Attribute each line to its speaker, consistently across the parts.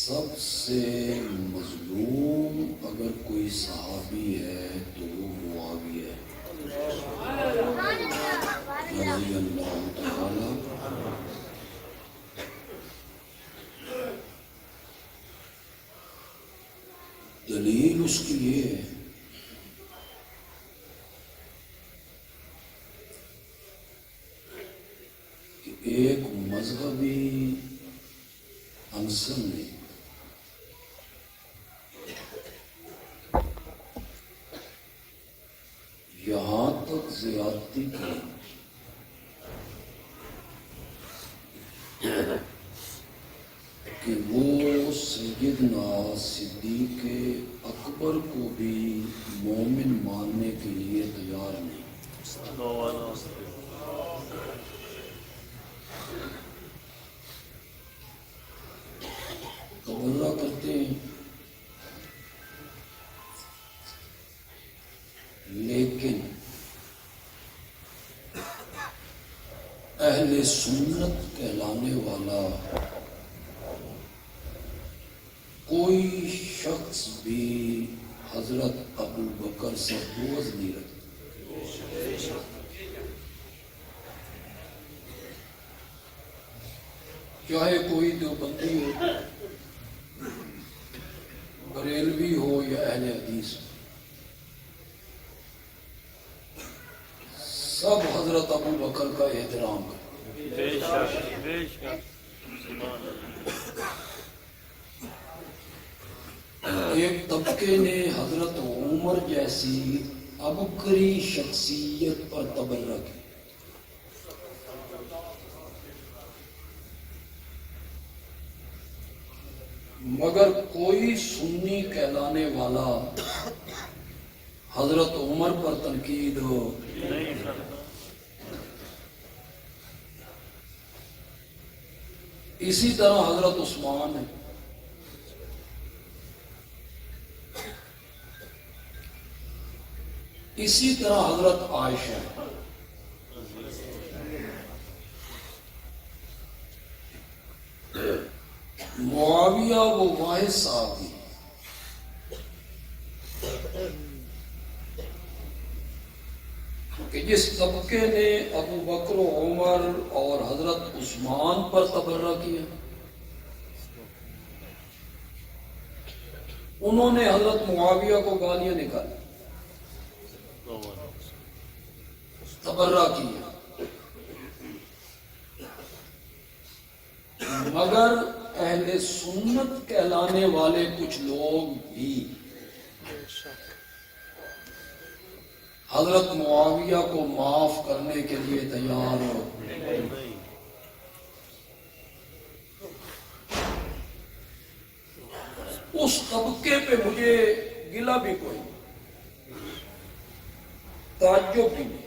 Speaker 1: سب سے مظلوم اگر کوئی صحابی ہے تو وہ معاویہ رضی اللہ تعالی۔ دلیل اس کی یہ ہے کہ ایک مذہبی عنصر نے یہاں تک زیادتی کی کہ وہ سیدنا صدیق اکبر کو بھی مومن ماننے کے لیے تیار نہیں۔ تبرہ کرتے ہیں لیکن اہل سنت کہلانے والا کوئی شخص بھی حضرت ابو بکر سے بغض نہیں رکھتا، چاہے کوئی دیوبندی ہو، بریلوی ہو یا اہل حدیث ہو، سب حضرت ابو بکر کا احترام کرتے۔ ایک طبقے نے حضرت عمر جیسی عبقری شخصیت پر تبرہ کی، مگر کوئی سنی کہلانے والا حضرت عمر پر تنقید نہیں کرتا۔ اسی طرح حضرت عثمان ہے، اسی طرح حضرت عائشہ ہے، معاویہ وہ واحد صحابی کہ جس طبقے نے ابو بکر و عمر اور حضرت عثمان پر تبرہ کیا، انہوں نے حضرت معاویہ کو گالیاں نکالی، تبرہ کیا، مگر اہل سنت کہلانے والے کچھ لوگ بھی حضرت معاویہ کو معاف کرنے کے لیے تیار ہو۔ اس طبقے پہ مجھے گلہ بھی کوئی تعجب بھی نہیں،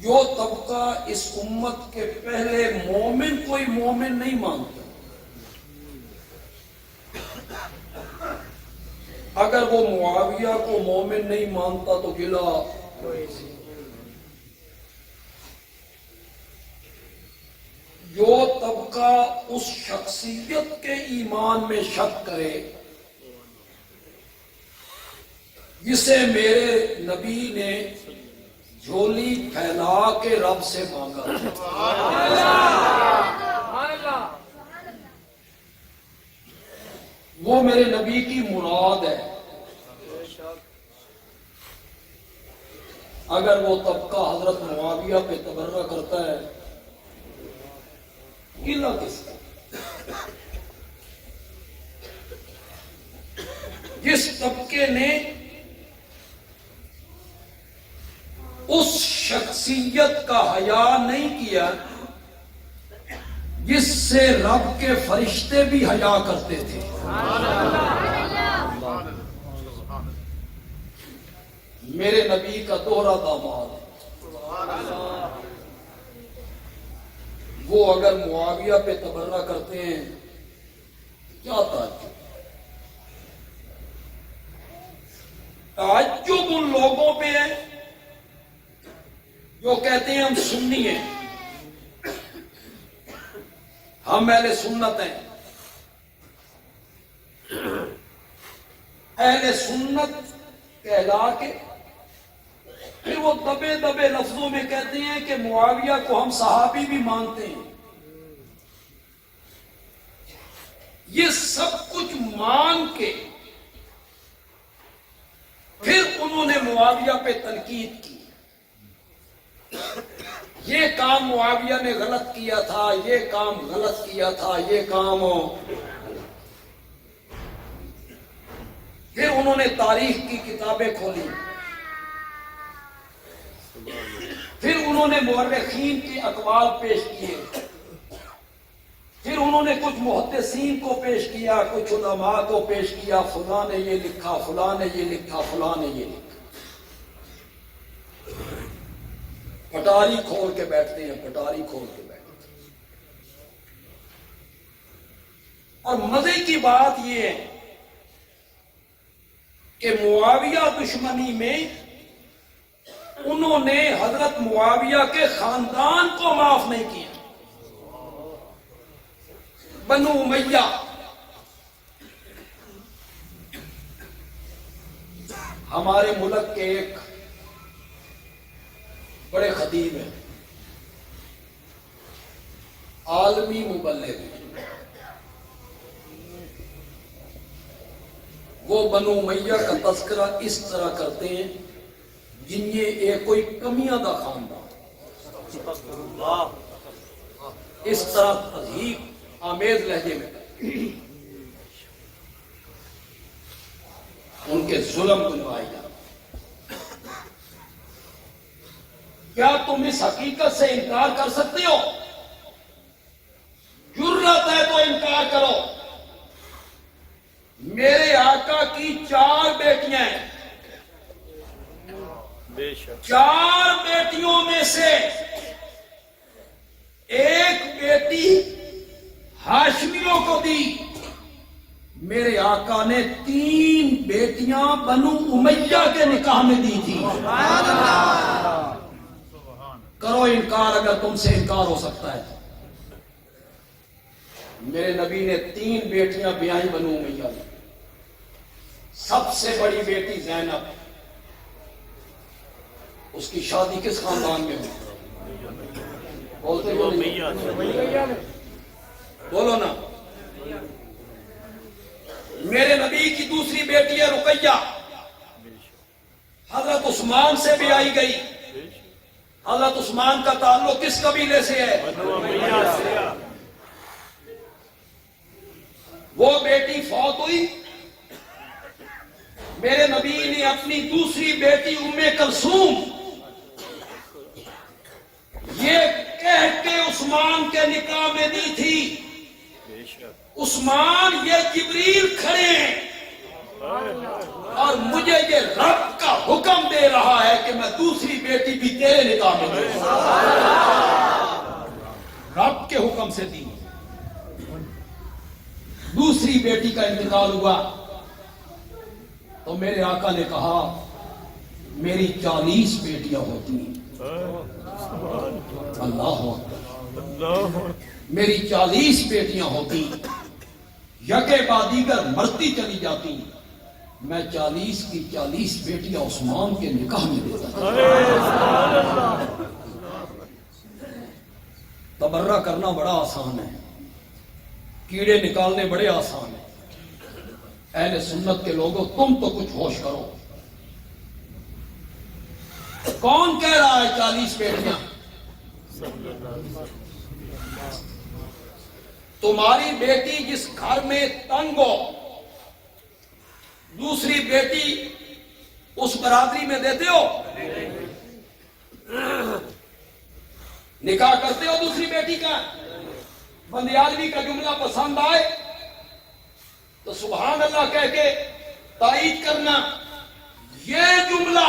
Speaker 1: جو طبقہ اس امت کے پہلے مومن کوئی مومن نہیں مانتا، اگر وہ معاویہ کو مومن نہیں مانتا تو گلہ جو طبقہ اس شخصیت کے ایمان میں شک کرے جسے میرے نبی نے جھولی پھیلا کے رب سے مانگا، وہ میرے نبی کی مراد ہے، اگر وہ طبقہ حضرت معاویہ پہ تبرہ کرتا ہے گلہ کس کا؟ جس طبقے نے اس شخصیت کا حیا نہیں کیا جس سے رب کے فرشتے بھی حیا کرتے تھے، میرے نبی کا دوہرا داماد ہے، وہ اگر معاویہ پہ تبرہ کرتے ہیں کیا تعجب؟ تعجب ان لوگوں پہ ہے
Speaker 2: جو کہتے ہیں ہم سنی ہیں، ہم اہل سنت ہیں، اہل سنت کہلا کے پھر وہ دبے دبے لفظوں میں کہتے ہیں کہ معاویہ کو ہم صحابی بھی مانتے ہیں. یہ سب کچھ مان کے پھر انہوں نے معاویہ پہ تنقید کی. یہ کام معاویہ نے غلط کیا تھا، یہ کام غلط کیا تھا، یہ کام. پھر انہوں نے تاریخ کی کتابیں کھولی، پھر انہوں نے مورخین کے اقوال پیش کیے، پھر انہوں نے کچھ محدثین کو پیش کیا، کچھ علماء کو پیش کیا، فلاں نے یہ لکھا، فلاں نے یہ لکھا، فلاں نے یہ لکھا. پٹاری کھول کے بیٹھتے ہیں، پٹاری کھول کے بیٹھتے ہیں. اور مزے کی بات یہ ہے کہ معاویہ دشمنی میں انہوں نے حضرت معاویہ کے خاندان کو معاف نہیں کیا. بنو امیہ ہمارے ملک کے ایک بڑے خطیب ہیں، عالمی مبلغ ہیں. وہ بنو امیہ کا تذکرہ اس طرح کرتے ہیں جن یہ کوئی کمیاں دا خاندان، اس طرح تذہیب آمیز لہجے میں ان کے ظلم بنوائے جاتے. کیا تم اس حقیقت سے انکار کر سکتے ہو؟ جرأت ہے تو انکار کرو. میرے آقا کی 4 بیٹیاں ہیں، 4 بیٹیوں میں سے ایک بیٹی ہاشمیوں کو دی. میرے آقا نے 3 بیٹیاں بنو امیہ کے نکاح میں دی تھی. کرو انکار اگر تم سے انکار ہو سکتا ہے. میرے نبی نے 3 بیٹیاں بیائی بنو امیہ میں. سب سے بڑی بیٹی زینب، اس کی شادی کس خاندان میں ہوئی؟ بولتے بولو نا. میرے نبی کی دوسری بیٹی ہے رقیہ، حضرت عثمان سے بھی آئی گئی. حضرت عثمان کا تعلق کس قبیلے سے ہے؟ وہ بیٹی فوت ہوئی. میرے نبی نے اپنی دوسری بیٹی ام کلثوم یہ کہہ کے عثمان کے نکاح میں دی تھی. عثمان یہ جبریل کھڑے ہیں اور مجھے یہ رب کا حکم دے رہا ہے کہ میں دوسری بیٹی بھی تیرے نکاح میں دوں. رب کے حکم سے دی. دوسری بیٹی کا انتقال ہوا تو میرے آقا نے کہا میری 40 بیٹیاں ہوتی ہیں. اللہ اکبر. میری 40 بیٹیاں ہوتی، یکے بعد دیگر مرتی چلی جاتی. میں 40 کی 40 بیٹیاں عثمان کے نکاح میں دیتا. تبرہ کرنا بڑا آسان ہے، کیڑے نکالنے بڑے آسان ہیں. اہل سنت کے لوگوں تم تو کچھ ہوش کرو. کون کہہ رہا ہے 40 بیٹیاں؟ تمہاری بیٹی جس گھر میں تنگ ہو دوسری بیٹی اس برادری میں دیتے ہو؟ نکاح کرتے ہو دوسری بیٹی کا؟ بندیالوی کا جملہ پسند آئے تو سبحان اللہ کہہ کے تائید کرنا. یہ جملہ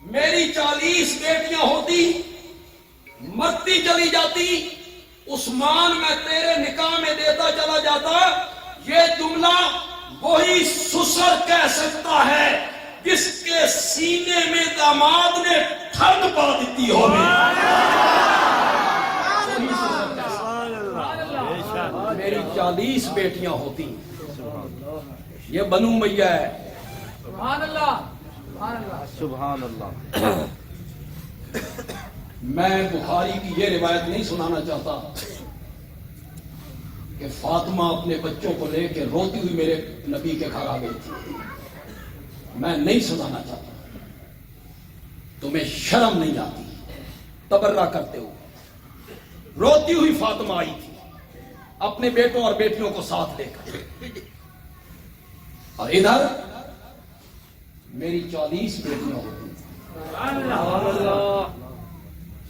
Speaker 2: میری 40 بیٹیاں ہوتی مرتی چلی جاتی، عثمان میں تیرے نکاح میں دیتا چلا جاتا، یہ جملہ وہی سسر کہہ سکتا ہے جس کے سینے میں داماد نے ٹھنڈ پا دیتی ہو میری 40 بیٹیاں ہوتی، یہ بنو امیہ ہے.
Speaker 3: سبحان اللہ سبحان اللہ.
Speaker 2: میں بخاری کی یہ روایت نہیں سنانا چاہتا کہ فاطمہ اپنے بچوں کو لے کے روتی ہوئی میرے نبی کے گھر آ گئی تھی. میں نہیں سنانا چاہتا. تمہیں شرم نہیں آتی؟ تبرہ کرتے ہو. روتی ہوئی فاطمہ آئی تھی اپنے بیٹوں اور بیٹیوں کو ساتھ لے کر، اور ادھر میری 40 بیٹیاں ہوتی.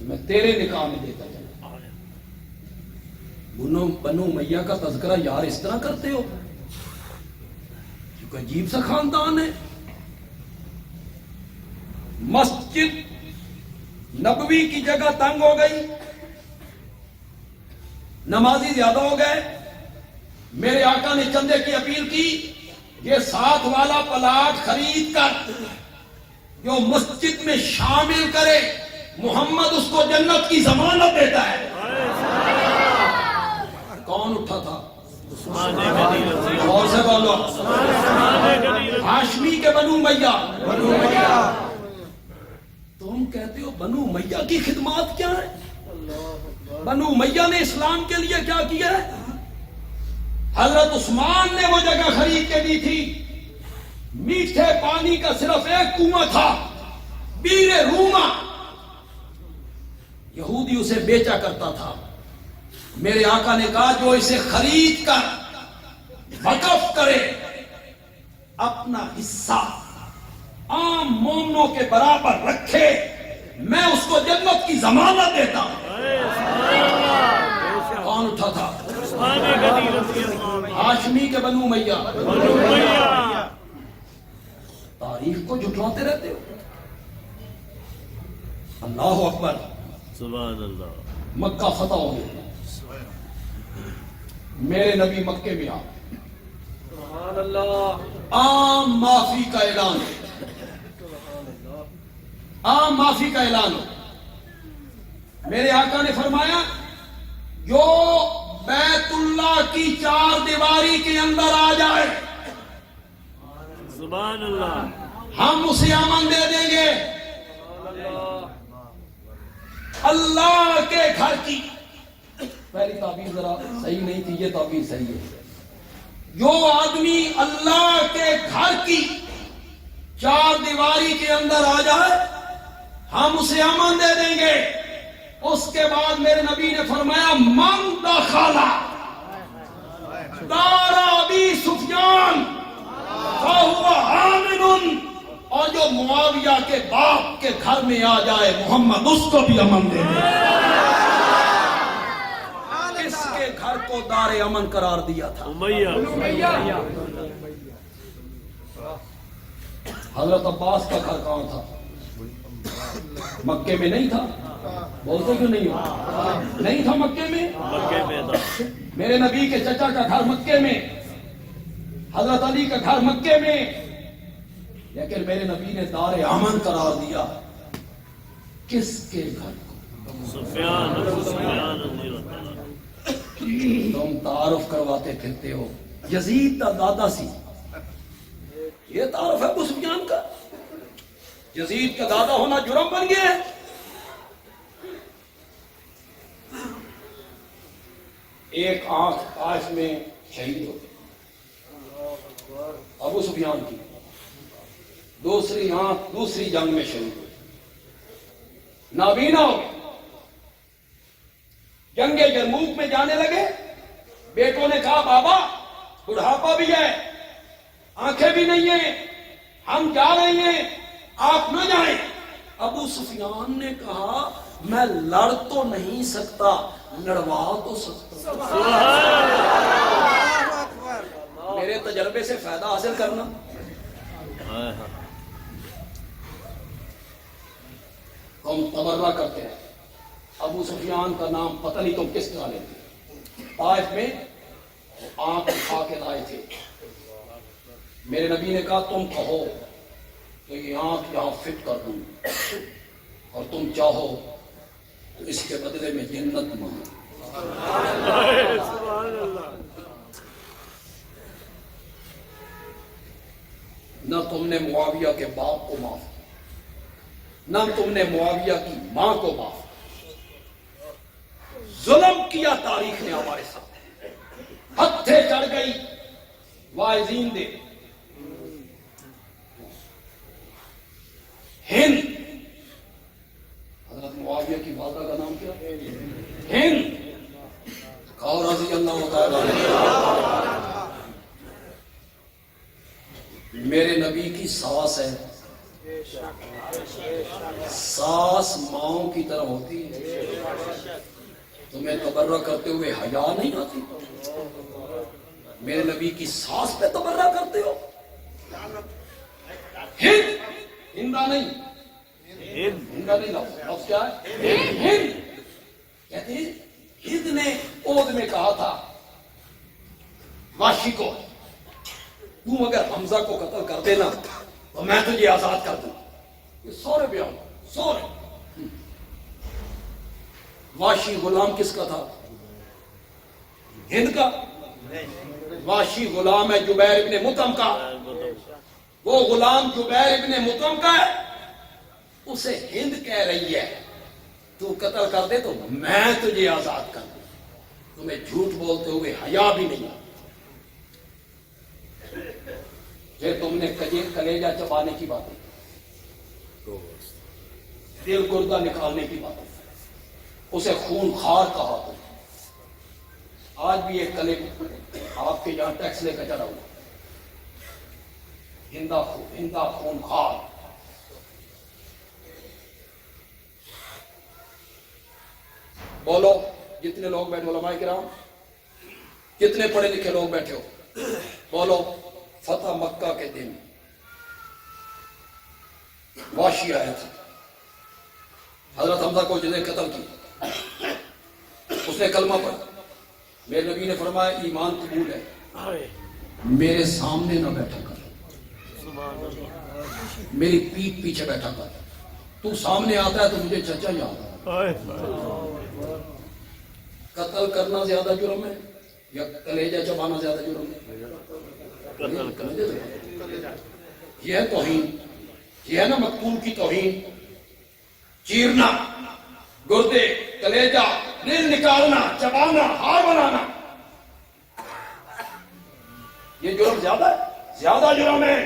Speaker 2: میں تیرے نکاح میں دیتا چلا. بنو امیہ کا تذکرہ یار اس طرح کرتے ہو؟ کیونکہ عجیب سا خاندان ہے. مسجد نبوی کی جگہ تنگ ہو گئی، نمازی زیادہ ہو گئے. میرے آقا نے چندے کی اپیل کی، یہ 7 والا پلاٹ خرید کر جو مسجد میں شامل کرے، محمد اس کو جنت کی ضمانت دیتا ہے. کون اٹھا تھا؟ اور سے بولو. ہاشمی کے بنو امیہ. تم کہتے ہو بنو امیہ کی خدمات کیا ہے؟ بنو امیہ نے اسلام کے لیے کیا کیا ہے؟ حضرت عثمان نے وہ جگہ خرید کے دی تھی. میٹھے پانی کا صرف ایک کنواں تھا، بیر روما. یہودی اسے بیچا کرتا تھا. میرے آقا نے کہا جو اسے خرید کر وقف کرے، اپنا حصہ عام مومنوں کے برابر رکھے، میں اس کو جنت کی ضمانت دیتا ہوں. کون اٹھا تھا؟ ہاشمی کے بنو امیہ. تاریخ کو جھٹلاتے رہتے ہو. اللہ اکبر.
Speaker 4: سبحان اللہ.
Speaker 2: مکہ فتح ہو گیا. میرے نبی مکے میں آ گئے.
Speaker 3: سبحان اللہ.
Speaker 2: عام معافی کا اعلان، عام معافی کا اعلان. میرے آقا نے فرمایا جو بیت اللہ کی 4 دیواری کے اندر آ جائے
Speaker 4: سبحان اللہ.
Speaker 2: ہم اسے امن دے دیں گے. اللہ کے گھر کی پہلی تعبیر ذرا صحیح نہیں تھی، یہ تعبیر صحیح ہے. جو آدمی اللہ کے گھر کی 4 دیواری کے اندر آ جائے ہم اسے امن دے دیں گے. اس کے بعد میرے نبی نے فرمایا من دخل دار ابی سفیان فهو آمن. اور جو معاویہ کے باپ کے گھر میں آ جائے محمد اس کو بھی امن دے دے. اس کے گھر کو دار امن قرار دیا تھا.
Speaker 4: امیہ.
Speaker 2: حضرت عباس کا گھر کہاں تھا؟ مکے میں نہیں تھا. بولتے کیوں نہیں ہو؟ نہیں تھا مکے میں.
Speaker 4: مکے میں تھا.
Speaker 2: میرے نبی کے چچا کا گھر مکے میں، حضرت علی کا گھر مکے میں، لیکن میرے نبی نے دار امن قرار دیا کس کے گھر کو؟
Speaker 4: سفیان.
Speaker 2: تم تعارف کرواتے پھرتے ہو. یزید کا دادا سی، یہ تعارف ہے ابو سفیان کا. یزید کا دادا ہونا جرم بن گیا ہے. ایک آنکھ طائف میں شہید ہو گئی ابو سفیان کی، دوسری آنکھ دوسری جنگ میں شہید ہوئی، نابینا ہو گئے. جنگ یرموک میں جانے لگے. بیٹوں نے کہا بابا بڑھاپا بھی ہے، آنکھیں بھی نہیں ہیں، ہم جا رہے ہیں، آپ نہ جائیں. ابو سفیان نے کہا میں لڑ تو نہیں سکتا، لڑوا تو سکتا. میرے تجربے سے فائدہ حاصل کرنا. ہم تبرہ کرتے ہیں. ابو سفیان کا نام پتہ نہیں تم کس طرح لیتے. طائف میں آنکھ اٹھا کے لائے تھے. میرے نبی نے کہا تم کہو تو یہ آنکھ یہاں فٹ کر دوں. اور تم چاہو تو اس کے بدلے میں جنت مانگو.
Speaker 4: سبحان اللہ.
Speaker 2: نہ تم نے معاویہ کے باپ کو معاف کیا، نہ تم نے معاویہ کی ماں کو معاف کیا. ظلم کیا تاریخ نے ہمارے ساتھ، ہتھے چڑھ گئی واعظین دے. ہند، حضرت معاویہ کی والدہ کا نام کیا؟ ہند. اور رضی اللہ تعالیٰ عنہ. میرے نبی کی ساس ہے. ساس ماؤں کی طرح ہوتی ہے. تمہیں تبرہ کرتے ہوئے حیا نہیں آتی؟ میرے نبی کی ساس پہ تبرہ کرتے ہو. ہند، ہندا نہیں، ہندا نہیں لفظ کیا ہے؟ ہند. کہتے ہیں ہند نے عہد میں کہا تھا واشی کو، تم اگر حمزہ کو قتل کر دینا تو میں تجھے آزاد کر دوں. یہ سورے بیان، سورے. واشی غلام کس کا تھا؟ ہند کا. واشی غلام ہے جبیر ابن مطعم کا. وہ غلام جبیر ابن مطعم کا ہے. اسے ہند کہہ رہی ہے تو قتل کر دے تو میں تجھے آزاد کر دوں. تمہیں جھوٹ بولتے ہوئے حیا بھی نہیں. پھر تم نے کلیجہ چبانے کی باتیں، دل گردہ نکالنے کی باتیں، اسے خون خار کہا. آج بھی ایک کلے آپ کے یہاں ٹیکس لے کر چڑھا ہوا، ہندا خون خار. بولو جتنے لوگ بیٹھے علماء کرام، کتنے پڑھے لکھے لوگ بیٹھے ہو، بولو فتح مکہ کے دن واشی آیا تھا، حضرت حمزہ کو جنہیں قتل کی، اس نے کلمہ پڑھا. میرے نبی نے فرمایا ایمان قبول ہے، میرے سامنے نہ بیٹھا کر، میری پیٹھ پیچھے بیٹھا کر. تو سامنے آتا ہے تو مجھے چچا یاد ہے. قتل کرنا زیادہ جرم ہے یا کلیجہ چبانا زیادہ جرم ہے؟ یہ ہے توہین، یہ ہے نا مقتول کی توہین. چیرنا، گردے، کلیجہ، دل نکالنا، چبانا، ہار بنانا، یہ جرم زیادہ ہے، زیادہ جرم ہے.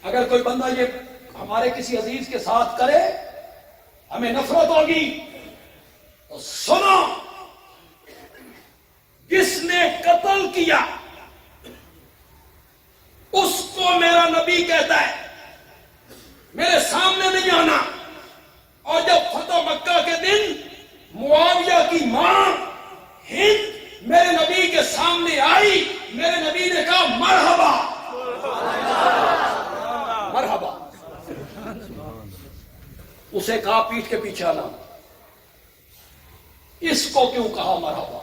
Speaker 2: اگر کوئی بندہ یہ ہمارے کسی عزیز کے ساتھ کرے ہمیں نفرت ہوگی تو سنو، جس نے قتل کیا اس کو میرا نبی کہتا ہے میرے سامنے نہیں آنا. اور جب فتح مکہ کے دن معاویہ کی ماں ہند میرے نبی کے سامنے آئی، میرے نبی نے کہا مرحبا مرحبا. اسے کہا پیٹھ کے پیچھے آنا. اس کو کیوں کہا مرحبا؟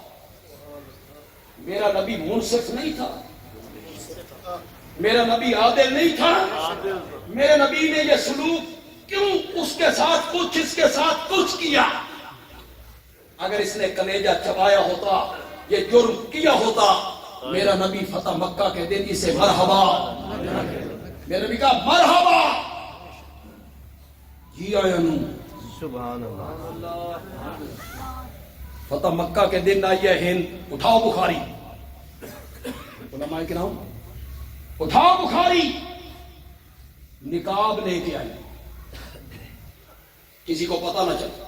Speaker 2: میرا نبی منصف نہیں تھا، میرا نبی عادل نہیں تھا. میرے نبی نے یہ سلوک کیوں اس کے ساتھ کچھ، اس کے ساتھ کچھ کیا؟ اگر اس نے کلیجہ چبایا ہوتا، یہ جرم کیا ہوتا، میرا نبی فتح مکہ کے دن اسے مرحبا، میرا نبی کہا مرحبا جی آیا نو.
Speaker 3: سبحان اللہ.
Speaker 2: فتح مکہ کے دن آئی ہے ہند. اٹھاؤ بخاری، علماء کرام اٹھاؤ بخاری. نقاب لے کے آئی، کسی کو پتہ نہ چلا.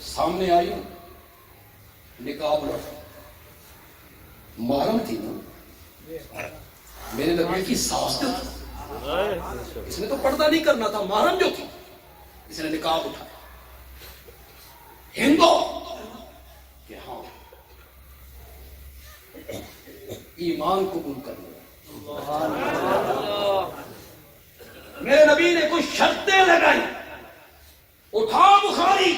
Speaker 2: سامنے آئی، نقاب لڑا، محرم تھی نا، میرے نبی کی ساس تھی. اس نے تو پردہ نہیں کرنا تھا، محرم جو تھی. اس نے نقاب اٹھایا. ہندو کہ ہاں ایمان قبول کر لیا. میرے نبی نے کچھ شرطیں لگائی. اٹھا بخاری.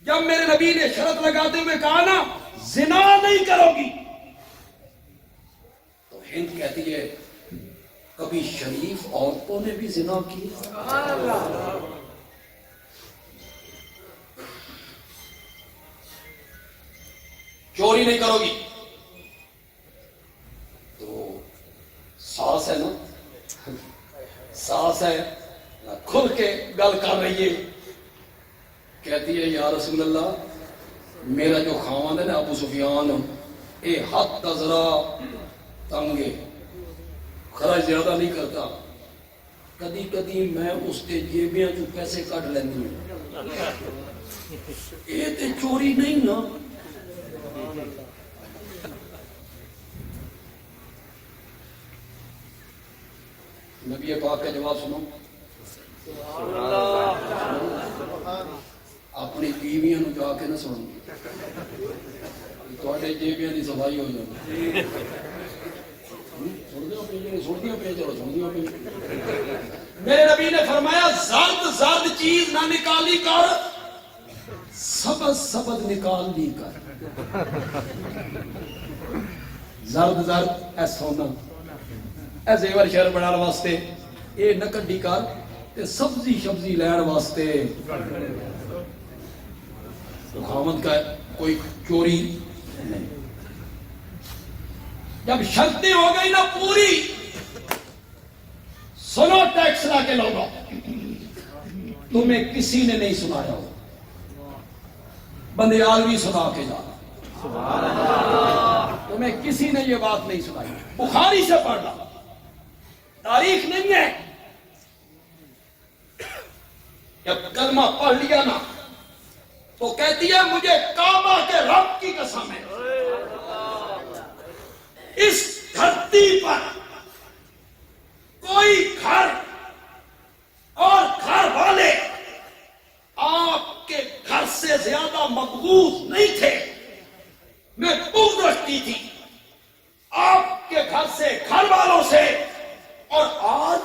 Speaker 2: جب میرے نبی نے شرط لگاتے ہوئے کہا نا زنا نہیں کرو گی، تو ہند کہتی ہے کبھی شریف عورتوں نے بھی زنا کی؟ چوری نہیں کرو گی تو ساس ہے نا، ساس ہے، کھل کے گل کر رہی ہے، کہتی ہے یا رسول اللہ میرا جو خاوند ہے نا ابو سفیان اے حد تذرا تنگے، خرچ زیادہ نہیں کرتا، کدی کدی میں اس کے جیبیاں جو پیسے کٹ لینی ہوں، یہ تے چوری نہیں نا؟ نبی پاک کا جواب سنو، اپنی بیویاں نو جا کے نہ سنو، تھوڑے جیبیاں دی صفائی ہو جائے، میرے نبی نے فرمایا زرد زرد چیز نہ نکالی کر، سبز سبز نکال لی کر، زرد زرد اے سونا اے زیور شہر بنانے واسطے اے نہ کڈی کر تے سبزی شبزی لین واسطے، خاوند کا کوئی چوری نہیں۔ جب شرطیں ہو گئی نا پوری، سنو ٹیکس لا کے لوگوں، تمہیں کسی نے نہیں سنایا ہو، بندے عالوی سنا کے جا، تمہیں کسی نے یہ بات نہیں سنائی، بخاری سے پڑھنا، تاریخ نہیں ہے، جب کلمہ پڑھ لیا نا تو کہتی ہے مجھے کعبہ کے رب کی قسم ہے اس دھرتی پر کوئی گھر اور گھر والے آپ کے گھر سے زیادہ مقبوض نہیں تھے، میں بغض رکھتی تھی آپ کے گھر سے، گھر والوں سے، اور آج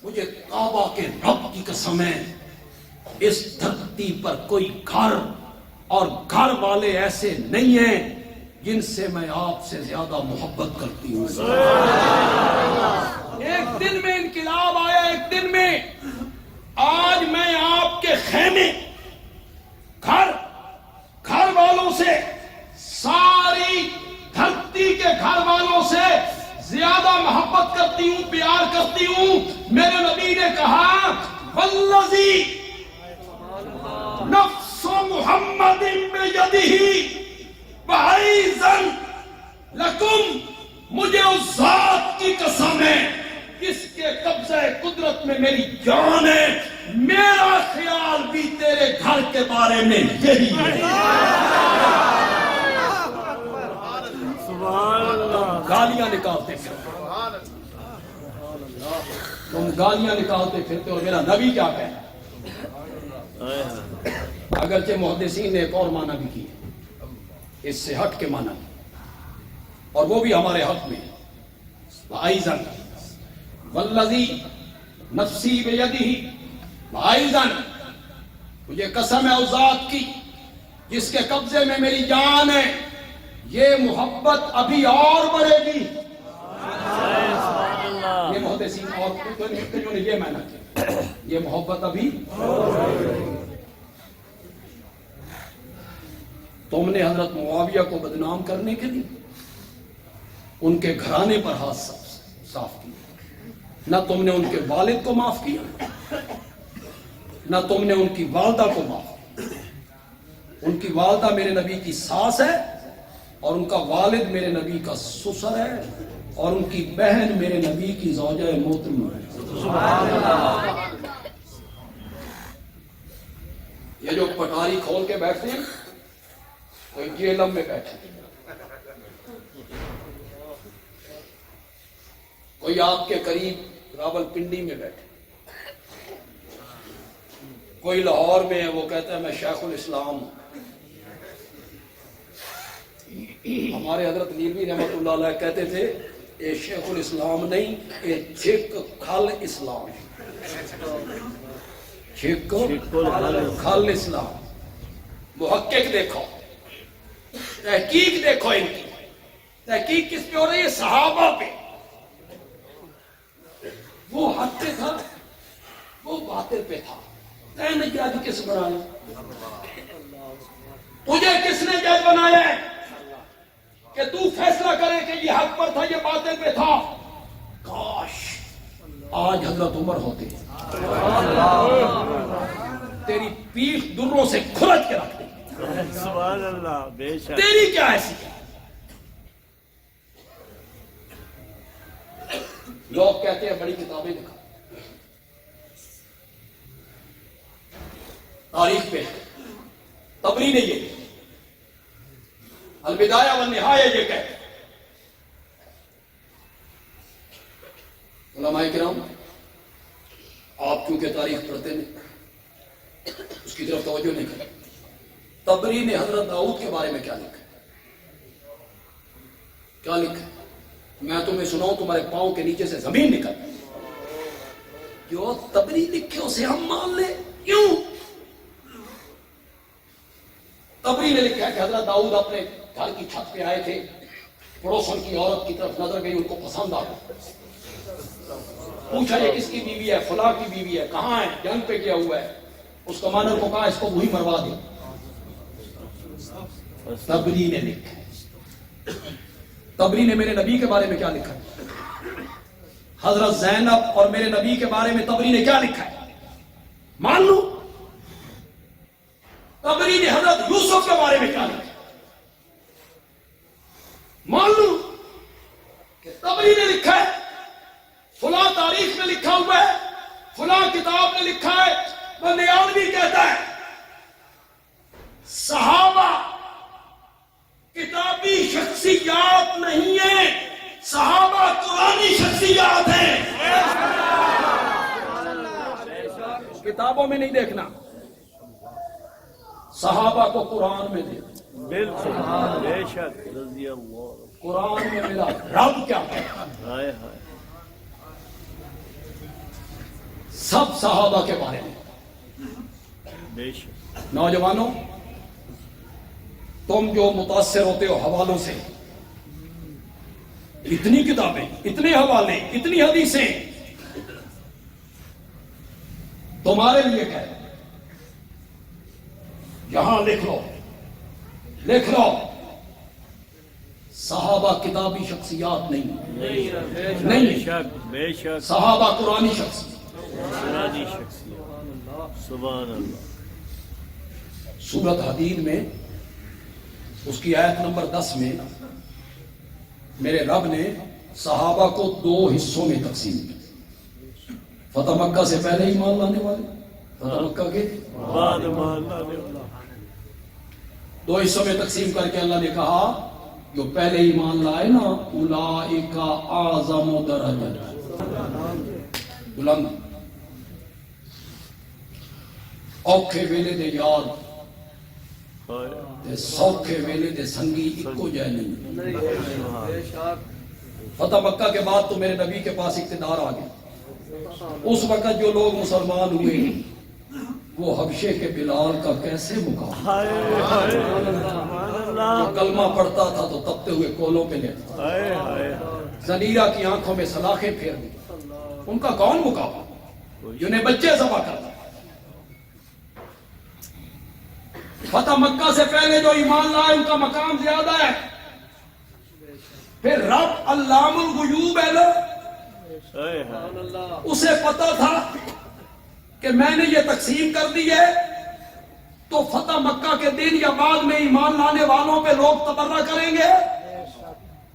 Speaker 2: مجھے کعبہ کے رب کی قسم ہے اس دھرتی پر کوئی گھر اور گھر والے ایسے نہیں ہیں جن سے میں آپ سے زیادہ محبت کرتی ہوں۔ ایک دن میں انقلاب آیا، ایک دن میں آج میں آپ کے خیمے، گھر والوں سے، ساری دھرتی کے گھر والوں سے زیادہ محبت کرتی ہوں، پیار کرتی ہوں۔ میرے نبی نے کہا والذی نفس محمد بیدہ وعیزن لکم، مجھے اس ذات کی قسم ہے جس کے قبضہ قدرت میں میری جان ہے، میرا خیال بھی تیرے گھر کے بارے میں یہی ہے۔ گالیاں نکالتے پھرتے، تم گالیاں نکالتے پھرتے، اور میرا نبی کیا کہے؟ اگرچہ محدثین نے ایک اور معنی بھی کی، اس سے ہٹ کے معنی، اور وہ بھی ہمارے حق میں، وَعَيْزًا وَالَّذِي نَفْسِي بِيَدِهِ وَعَيْزًا، مجھے قسم ہے اس ذات کی جس کے قبضے میں میری جان ہے، یہ محبت ابھی اور بڑھے گی۔ یہ محدثین اور کتوں نے یہ معنی کیا، یہ محبت ابھی۔ تم نے حضرت معاویہ کو بدنام کرنے کے لیے ان کے گھرانے پر ہاتھ صاف کیا، نہ تم نے ان کے والد کو معاف کیا، نہ تم نے ان کی والدہ کو معاف کیا۔ ان کی والدہ میرے نبی کی ساس ہے، اور ان کا والد میرے نبی کا سسر ہے، اور ان کی بہن میرے نبی کی زوجہ محترمہ ہے۔ یہ جو پٹاری کھول کے بیٹھتے ہیں، کوئی جیلم میں بیٹھے، کوئی آپ کے قریب راول پنڈی میں بیٹھے، کوئی لاہور میں ہے، وہ کہتا ہے میں شیخ الاسلام ہوں۔ ہمارے حضرت نیلوی رحمت اللہ علیہ کہتے تھے یہ شیخ الاسلام نہیں، یہ چھک کھل اسلام ہے، چھک کھل اسلام۔ محقق دیکھو، تحقیق دیکھو، ان کی تحقیق کس پہ ہو رہی ہے؟ صحابہ پہ، حق پہ تھا وہ باطل پہ تھا. تے نے جج کس بنایا؟ تجھے کس نے جج بنایا ہے کہ تو فیصلہ کرے کہ یہ حق پر تھا یہ باطل پہ تھا؟ کاش آج حضرت عمر ہوتے تیری پیٹھ دروں سے کھرچ کے رکھ دیں.
Speaker 4: سبحان اللہ. بے شک.
Speaker 2: تیری کیا ایسی ہے؟ لوگ کہتے ہیں بڑی کتابیں لکھا تاریخ پہ. طبری نے یہ البدایہ والنہایہ یہ کہتے. علماء کرام آپ کیونکہ تاریخ پڑھتے نہیں اس کی طرف توجہ نہیں کرتے. طبری نے حضرت داؤد کے بارے میں کیا لکھا کیا لکھا؟ میں تمہیں سناؤں تمہارے پاؤں کے نیچے سے زمین نکل. جو طبری لکھے اسے ہم مان لیں کیوں؟ طبری نے لکھا کہ حضرت داؤد اپنے گھر کی چھت پہ آئے تھے, پڑوسن کی عورت کی طرف نظر گئی, ان کو پسند آ گئی. پوچھا یہ کس کی بیوی ہے؟ فلاں کی بیوی ہے. کہاں ہے؟ جنگ پہ کیا ہوا ہے. اس کمانڈر کو کہا اس کو وہی مروا دے. طبری نے لکھا. طبری نے میرے نبی کے بارے میں کیا لکھا؟ حضرت زینب اور میرے نبی کے بارے میں طبری نے کیا لکھا ہے؟ مان لو. طبری نے حضرت یوسف کے بارے میں کیا لکھا؟ مان لو کہ طبری نے لکھا ہے. فلاں تاریخ میں لکھا ہوا ہے, فلاں کتاب میں لکھا ہے. بندیالوی کہتا ہے صحابہ کتابی شخصیات نہیں ہیں, صحابہ قرآنی شخصیات ہیں. کتابوں میں نہیں دیکھنا, صحابہ کو قرآن میں دیکھنا.
Speaker 4: بالکل. بے شک. رضی اللہ.
Speaker 2: قرآن میں میرا رب کیا ہے.
Speaker 4: ہائے ہائے.
Speaker 2: سب صحابہ کے بارے میں.
Speaker 4: بے شک.
Speaker 2: نوجوانوں تم جو متاثر ہوتے ہو حوالوں سے, اتنی کتابیں, اتنے حوالے, اتنی حدیثیں تمہارے لیے کیا ہے؟ یہاں لکھ لو, لکھ لو. صحابہ کتابی شخصیات نہیں.
Speaker 4: بے شک. بے شک.
Speaker 2: صحابہ قرآنی شخصیات.
Speaker 4: قرآنی شخصیت. سبحان اللہ.
Speaker 2: سورۃ حدید میں اس کی آیت نمبر 10 میں میرے رب نے صحابہ کو 2 حصوں میں تقسیم کیا. فتح مکہ سے پہلے ایمان لانے والے, فتح مکہ کے
Speaker 4: بعد مان لانے والا.
Speaker 2: 2 حصوں میں تقسیم کر کے اللہ نے کہا جو پہلے ایمان لائے نا اولئک اعظم درجۃ, بلند. اوکھے ویلے دے یاد تے سوکھے ویلے دے سنگی اکو جائے نہیں. فتح مکہ کے بعد تو میرے نبی کے پاس اقتدار آ گیا. اس وقت جو لوگ مسلمان ہوئے وہ حبشے کے بلال کا کیسے مقابلہ.
Speaker 4: ہائے ہائے. سبحان اللہ.
Speaker 2: جو کلمہ پڑھتا تھا تو تپتے ہوئے کولوں پہ لیتا,
Speaker 4: ہائے ہائے.
Speaker 2: زنیرہ کی آنکھوں میں سلاخیں پھیر دی. ان کا کون مقابلہ جنہیں بچے ذبح کرتا. فتح مکہ سے پہلے جو ایمان لائے ان کا مقام زیادہ ہے. پھر رب علام الغیوب ہے نا,
Speaker 4: ہائے ہائے.
Speaker 2: اسے پتا تھا کہ میں نے یہ تقسیم کر دی ہے تو فتح مکہ کے دن یا بعد میں ایمان لانے والوں پہ لوگ تبرہ کریں گے,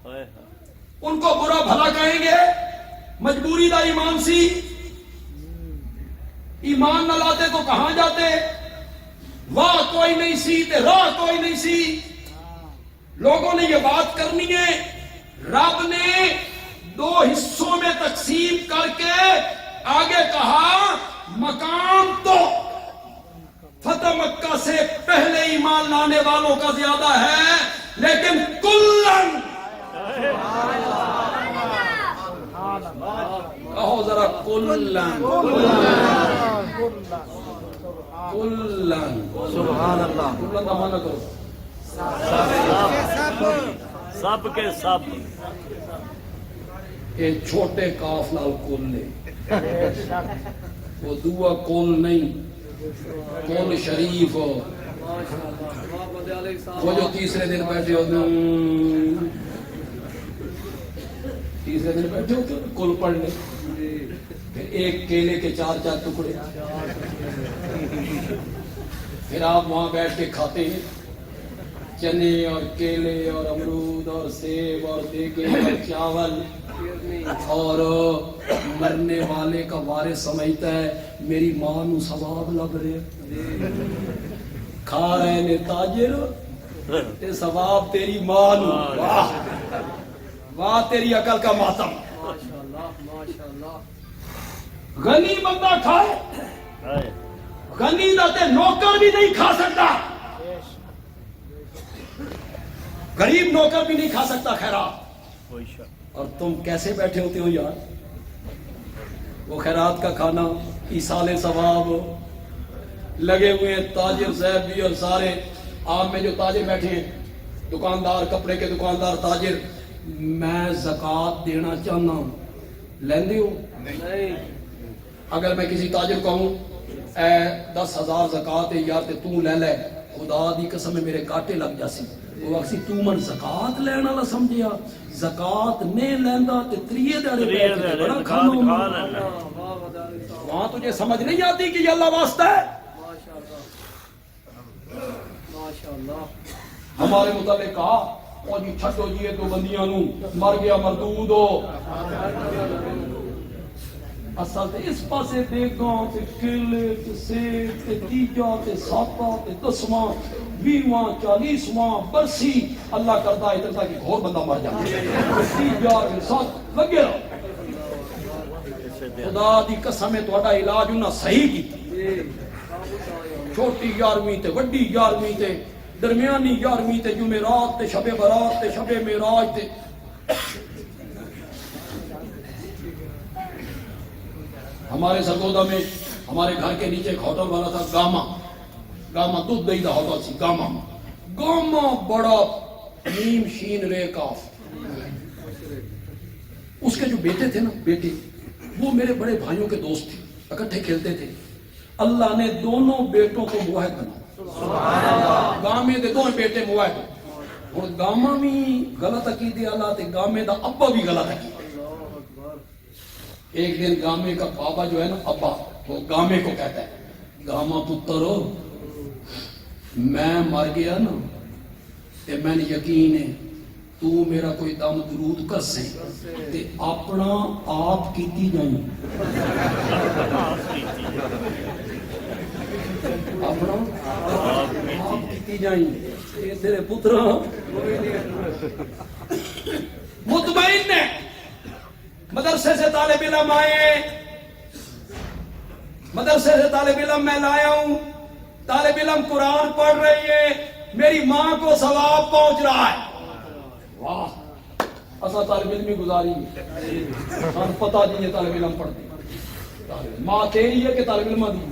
Speaker 4: ہائے ہائے.
Speaker 2: ان کو برا بھلا کہیں گے. مجبوری دا ایمان سی, ایمان نہ لاتے تو کہاں جاتے. واہ کوئی نہیں سی تے راہ کوئی نہیں سی. لوگوں نے یہ بات کرنی ہے. رب نے 2 حصوں میں تقسیم کر کے آگے کہا مقام تو فتح مکہ سے پہلے ایمان لانے والوں کا زیادہ ہے لیکن کلن, کہو ذرا کلن, کلن.
Speaker 3: سبحان اللہ.
Speaker 2: کلن کا معنی کرو.
Speaker 4: سب کے سب.
Speaker 2: یہ چھوٹے کاف نال کل نے, وہ دعا کول نہیں، کول شریف ہو، وہ جو تیسرے دن بیٹھے ہوتے ہیں، تیسرے دن بیٹھے ہوتے ہیں کل پڑھنے، پھر ایک کیلے کے 4 ٹکڑے، پھر آپ وہاں بیٹھ کے کھاتے ہیں چنے اور کیلے اور امرود اور سیب اور دیگے اور چاول، اور مرنے والے کا وارث سمجھتا ہے میری ماں نو ثواب لگ رہے، کھا رہے نے تاجر تے ثواب تیری ماں نو، واہ واہ تیری عقل کا ماتم۔ غنی بندہ کھائے، غنی دا تے نوکر بھی نہیں کھا سکتا، غریب نوکر بھی نہیں کھا سکتا خیرات، اور تم کیسے بیٹھے ہوتے ہو یار؟ وہ خیرات کا کھانا ایصال ثواب لگے ہوئے ہیں تاجر صاحب بھی، اور سارے آپ میں جو تاجر بیٹھے ہیں، دکاندار، کپڑے کے دکاندار، تاجر، میں زکوٰۃ دینا چاہنا ہوں، لیندے ہو؟ نہیں۔ اگر میں کسی تاجر کو کہوں اے 10,000 زکوٰۃ ہے یار تے تو لے لے، خدا دی قسم میرے کاٹے لگ جاسی، وہ اکسی تو من زکوٰۃ لینا والا سمجھیا، زکوٰۃ نہیں لیندا تے تریے دہاڑے بیٹھ کے بڑا کھانا، وہاں تجھے سمجھ نہیں آتی کہ یہ اللہ واسطہ ہے؟ ہمارے متعلق کہا اور جی چھٹو جی 2 بندیاں نو مر گیا مردود ہو، اصل تے اس پاسے دیگاں تے کیلے تے سیب تے تیجا تے ساپا تے 10واں 20واں 40واں برسی اللہ کرتا ہے اتنا کہ گھور بندہ مر جائے، تیجا تے سات لگے رہو، خدا دی قسم ہے تہاڈا علاج انہاں صحیح کیتا، چھوٹی 11ویں تے وڈی 11ویں تے درمیانی 11ویں تے جمعرات تے شب برات تے شب معراج تے، ہمارے سرگودا میں ہمارے گھر کے نیچے ایک ہوٹل والا تھا، گاما دودھ دہی دا ہوٹل سی، گاما بڑا نیم شین رے کاف، اس کے جو بیٹے تھے نا، بیٹے وہ میرے بڑے بھائیوں کے دوست تھے، اکٹھے کھیلتے تھے، اللہ نے دونوں بیٹوں کو موحد بنا، گامے دے دونوں بیٹے موحد، اور گاما بھی غلط عقیدے والا تے گامے دا ابا بھی غلط عقیدے۔ ایک دن گامے کا بابا جو ہے نا ابا، وہ گامے کو کہتا ہے گاما پترو میں مر گیا نا تے میں نے یقین ہے تو میرا کوئی دم درود کر سے تے اپنا آپ کیتی جائیں، اپنا آپ کیتی جائیں، اے تیرے پترا مطمئن ہے۔ مدرسے سے طالب علم آئے، مدرسے سے طالب علم میں لایا ہوں، طالب علم قرآن پڑھ رہی ہے، میری ماں کو ثواب پہنچ رہا ہے، واہ ایسا طالب علمی گزاری ہے، پتہ نہیں یہ طالب علم پڑھتی، ماں تیری ہے کہ طالب علم دی؟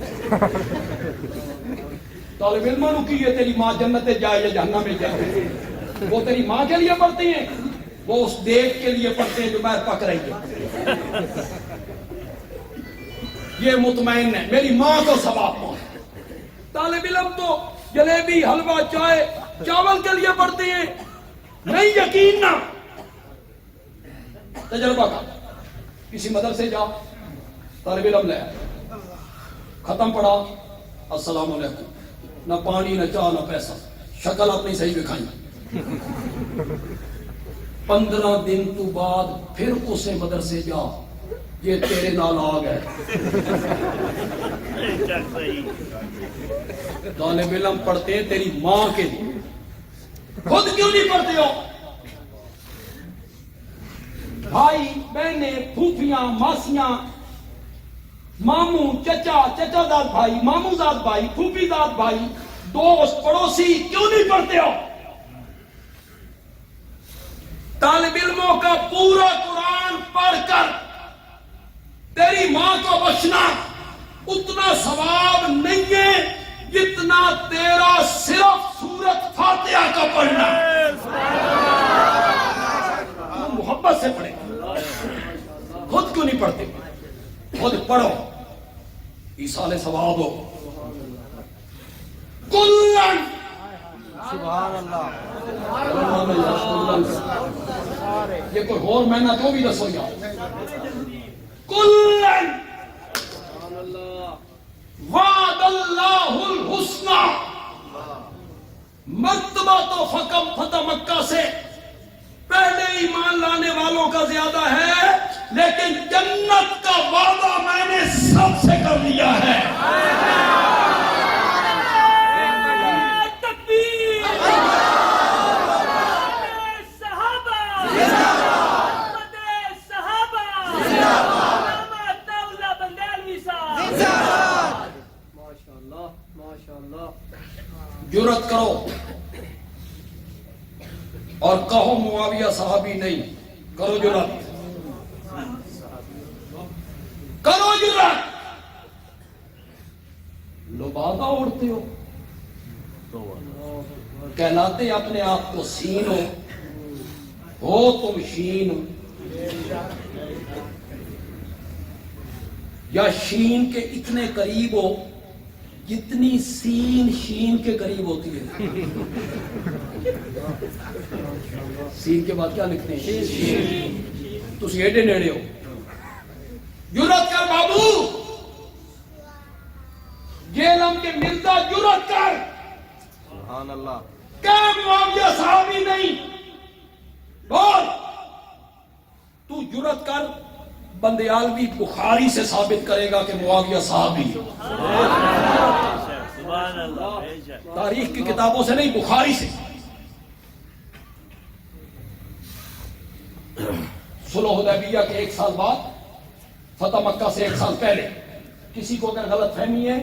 Speaker 2: طالب علم نو کی ہے تیری ماں جنت جائے یا جہنم میں جائے، وہ تیری ماں کے لیے پڑھتی ہیں، وہ اس دیکھ کے لیے پڑھتے ہیں جو میر پک رہی ہے، یہ مطمئن ہے میری ماں کو ثواب پہنچے۔ طالب علم تو جلیبی حلوہ چائے چاول کے لیے پڑھتے ہیں، نہیں یقین نہ تجربہ کا، کسی مدرسے جا طالب علم لے ختم پڑھا السلام علیکم، نہ پانی نہ چاہ نہ پیسہ، شکل اپنی صحیح دکھائی، 15 دن تو بعد پھر اسے مدرسے جا، یہ تیرے نال آ گئے، طالب علم پڑھتے ہیں تیری ماں کے لیے، خود کیوں نہیں پڑھتے ہو؟ بھائی بہنیں پھوپھیاں ماسیاں ماموں چچا چچا داد بھائی ماموں زاد بھائی پھوپھی داد بھائی دوست پڑوسی کیوں نہیں پڑھتے ہو؟ طالب علموں کا پورا قرآن پڑھ کر تیری ماں کو بخشنا اتنا ثواب نہیں ہے جتنا تیرا صرف سورت فاتحہ کا پڑھنا، محبت سے پڑھے، خود کیوں نہیں پڑھتے؟ خود پڑھو ایصال ثواب ہو کلن
Speaker 3: سبحان اللہ
Speaker 2: یہ کوئی اور مہینہ تو بھی دسو یا کلن وعد اللہ الحسنى مرتبہ تو فتح مکہ سے پہلے ایمان لانے والوں کا زیادہ ہے لیکن جنت کا وعدہ میں نے سب سے کر لیا ہے جرأت کرو اور کہو معاویہ صحابی نہیں کرو جرأت کرو جرأت لبادہ اڑتے ہو کہلاتے اپنے آپ کو سین ہو تم شین یا شین کے اتنے قریب ہو جتنی سین شین کے قریب ہوتی ہے سین کے بعد کیا لکھتے ہیں شین تو ایڈے نیڑے ہو جرأت کر بابو جیلم کے مرزا جرأت کر
Speaker 3: سبحان اللہ
Speaker 2: کیا معاویہ صحابی نہیں بول تو جرأت کر بندیالوی بخاری سے ثابت کرے گا کہ معاویہ صحابی
Speaker 4: سبحان اللہ
Speaker 2: تاریخ کی کتابوں سے نہیں بخاری سے صلح حدیبیہ کے 1 سال بعد فتح مکہ سے 1 سال پہلے کسی کو اگر غلط فہمی ہے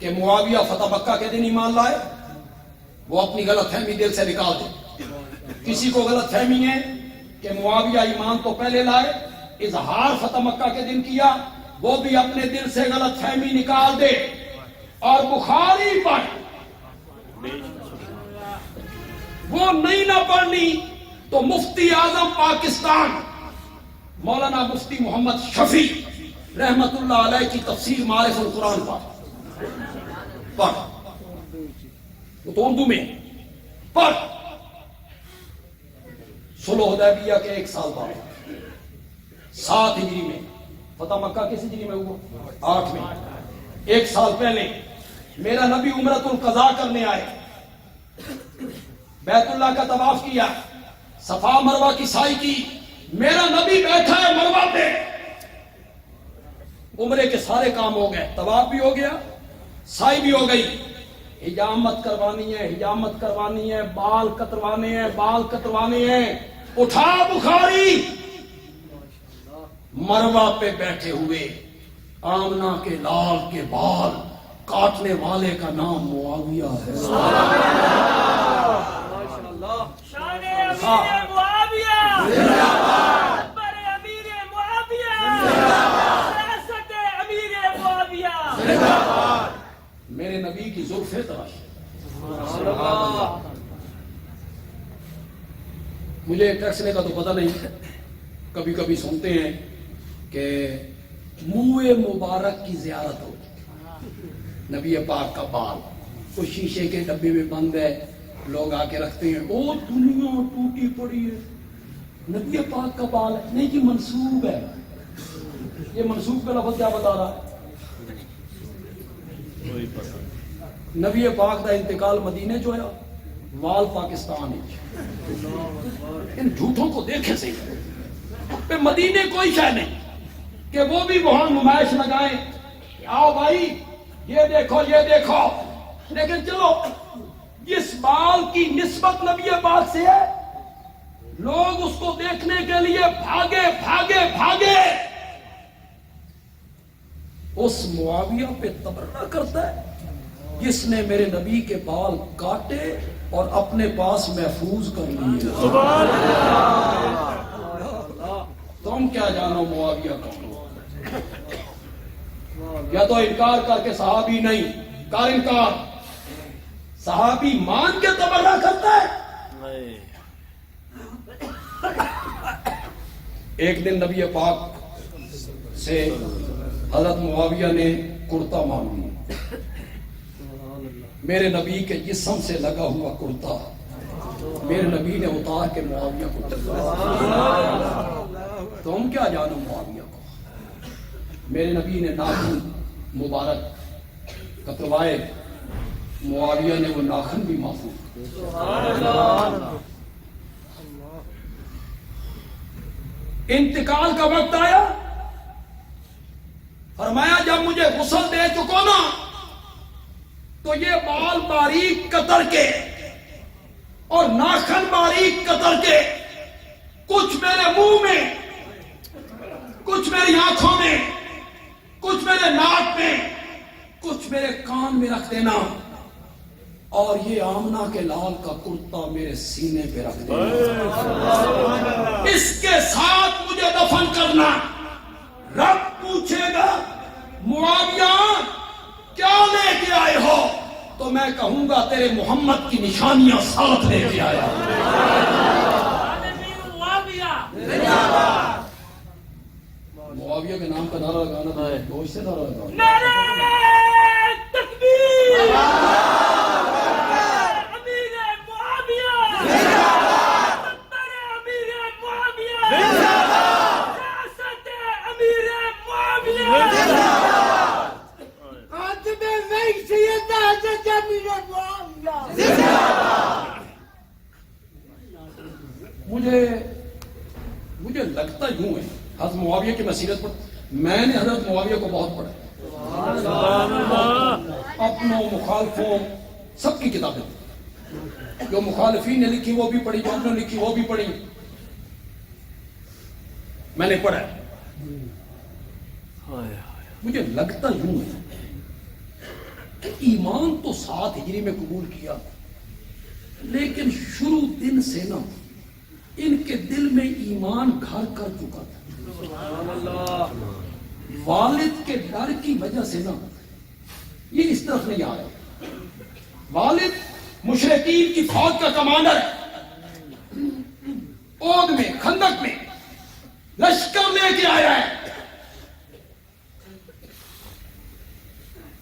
Speaker 2: کہ معاویہ فتح مکہ کے دن ایمان لائے وہ اپنی غلط فہمی دل سے نکال دے کسی کو غلط فہمی ہے کہ معاویہ ایمان تو پہلے لائے اظہار فتح مکہ کے دن کیا وہ بھی اپنے دل سے غلط فہمی نکال دے اور بخاری پڑھ وہ نہیں نہ پڑھنی تو مفتی اعظم پاکستان مولانا مفتی محمد شفیع رحمت اللہ علیہ کی تفسیر معارف القرآن پڑھ وہ تو اردو میں پڑھ صلح حدیبیہ کے 1 سال بعد 7 ہجری میں فتح مکہ کس ہجری میں ہوا 8 میں 1 سال پہلے میرا نبی عمرۃ القضاء کرنے آئے بیت اللہ کا طواف کیا صفا مروہ کی سعی کی میرا نبی بیٹھا ہے مروہ پہ عمرے کے سارے کام ہو گئے طواف بھی ہو گیا سعی بھی ہو گئی حجامت کروانی ہے حجامت کروانی ہے بال کتروانے ہیں بال کتروانے ہیں اٹھا بخاری مروہ پہ بیٹھے ہوئے آمنہ کے لال کے بال کاٹنے والے کا نام معاویہ ہے میرے نبی کی زلفیں تراشی مجھے ٹیکسنے کا تو پتہ نہیں کبھی کبھی سنتے ہیں کہ منہ مبارک کی زیارت ہو نبی پاک کا بال وہ شیشے کے ڈبے میں بند ہے لوگ آ کے رکھتے ہیں او دنیا ٹوٹی پڑی ہے نبی پاک کا بال ہے نہیں جی منسوب ہے یہ منسوب کا لفظ کیا بتا رہا ہے نبی پاک دا انتقال مدینے جو ہے وال پاکستان ہے ان جھوٹوں کو دیکھے سے پہ مدینے کوئی شے نہیں کہ وہ بھی وہاں نمائش لگائیں آؤ بھائی یہ دیکھو لیکن چلو جس بال کی نسبت نبی پاک سے ہے لوگ اس کو دیکھنے کے لیے بھاگے اس معاویہ پہ تبرہ کرتا ہے جس نے میرے نبی کے بال کاٹے اور اپنے پاس محفوظ کر لیے تم کیا جانو معاویہ کا یا تو انکار کر کے صحابی نہیں کر انکار صحابی مان کے تبرہ کرتا ہے ایک دن نبی پاک سے حضرت معاویہ نے کرتا مانگ لیا، میرے نبی کے جسم سے لگا ہوا کرتا میرے نبی نے اتار کے معاویہ کو ٹکرایا۔ تم کیا جانو معاویہ کو؟ میرے نبی نے ناخن مبارک کتروائے، معاویہ نے وہ ناخن بھی محفوظ۔ انتقال کا وقت آیا، فرمایا جب مجھے غسل دے چکو نا تو یہ بال باریک قطر کے اور ناخن باریک قطر کے کچھ میرے منہ میں، کچھ میری آنکھوں میں، کچھ میرے ناک میں، کچھ میرے کان میں رکھ دینا، اور یہ آمنہ کے لال کا کرتا میرے سینے پہ رکھ دینا، اس کے ساتھ مجھے دفن کرنا۔ رب پوچھے گا معاویہ کیا لے کے آئے ہو، تو میں کہوں گا تیرے محمد کی نشانیاں ساتھ لے کے آیا۔ معاویہ کے نام کا نعرہ لگانا تھا، گوشت سے نعرہ لگانا۔
Speaker 4: نعرہ تکبیر، امیر معاویہ، ستر امیر معاویہ، ریاست امیر معاویہ،
Speaker 5: خاتم وحی سید حضرت امیر معاویہ۔
Speaker 2: مجھے لگتا یوں ہے حضرت معاویہ کی مسیرت پر، میں نے حضرت معاویہ کو بہت پڑھا، اپنوں مخالفوں سب کی کتابیں، جو مخالفین نے لکھی وہ بھی پڑھی، جو انہوں نے لکھی وہ بھی پڑھی، میں نے پڑھا۔ مجھے لگتا یوں ہے کہ ایمان تو 7 ہجری میں قبول کیا، لیکن شروع دن سے نا ان کے دل میں ایمان گھر کر چکا تھا۔ والد کے ڈر کی وجہ سے نا یہ اس طرف نہیں آیا۔ والد مشرکین کی فوج کا کمانڈر ہے، اود میں خندق میں لشکر لے کے آیا ہے۔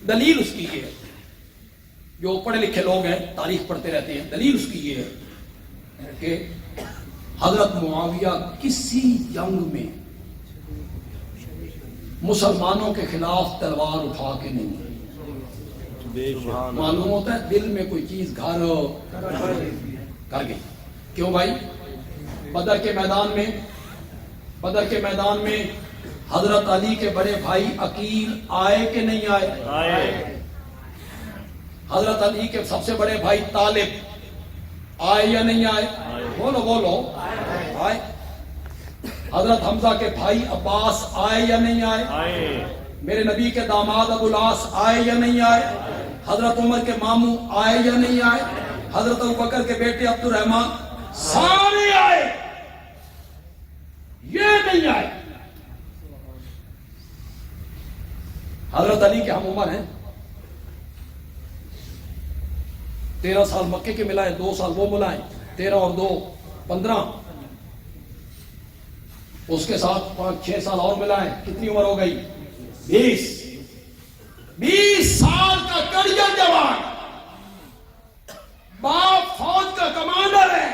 Speaker 2: دلیل اس کی یہ ہے، جو پڑھے لکھے لوگ ہیں تاریخ پڑھتے رہتے ہیں، دلیل اس کی یہ ہے کہ حضرت معاویہ کسی جنگ میں مسلمانوں کے خلاف تلوار اٹھا کے نہیں، معلوم ہوتا ہے دل میں کوئی چیز گھر کر گئی۔ کیوں بھائی؟ بدر کے میدان میں حضرت علی کے بڑے بھائی عقیل آئے کہ نہیں آئے؟ حضرت علی کے سب سے بڑے بھائی طالب آئے یا نہیں آئے؟ بولو آئے۔ حضرت حمزہ کے بھائی عباس آئے یا نہیں آئے؟ میرے نبی کے داماد ابو العاص آئے یا نہیں آئے؟ حضرت عمر کے ماموں آئے یا نہیں آئے؟ حضرت ابوبکر کے بیٹے عبد الرحمن سارے آئے، یہ نہیں آئے۔ حضرت علی کے ہم عمر ہیں، 13 سال مکے کے ملائے، 2 سال وہ ملائے، 13 اور 2 15، اس کے ساتھ 5-6 سال اور ملائے، کتنی عمر ہو گئی؟ 20 سال کا کڑیل جوان، باپ فوج کا کمانڈر ہے،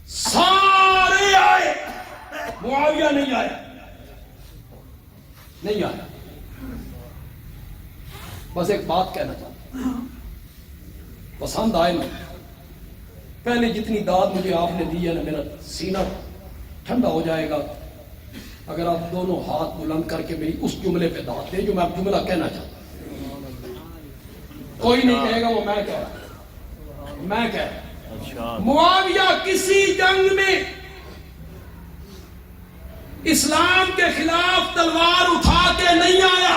Speaker 2: سارے آئے، معاویہ نہیں آیا۔ بس ایک بات کہنا چاہتا ہوں، پسند آئے نا، پہلے جتنی داد مجھے آپ نے دی ہے نا، میرا سینہ ٹھنڈا ہو جائے گا اگر آپ دونوں ہاتھ بلند کر کے میری اس جملے پہ داد دیں جو میں اب جملہ کہنا چاہتا ہوں۔ کوئی نہیں کہے گا وہ میں کہہ رہا ہوں۔ معاویہ کسی جنگ میں اسلام کے خلاف تلوار اٹھا کے نہیں آیا،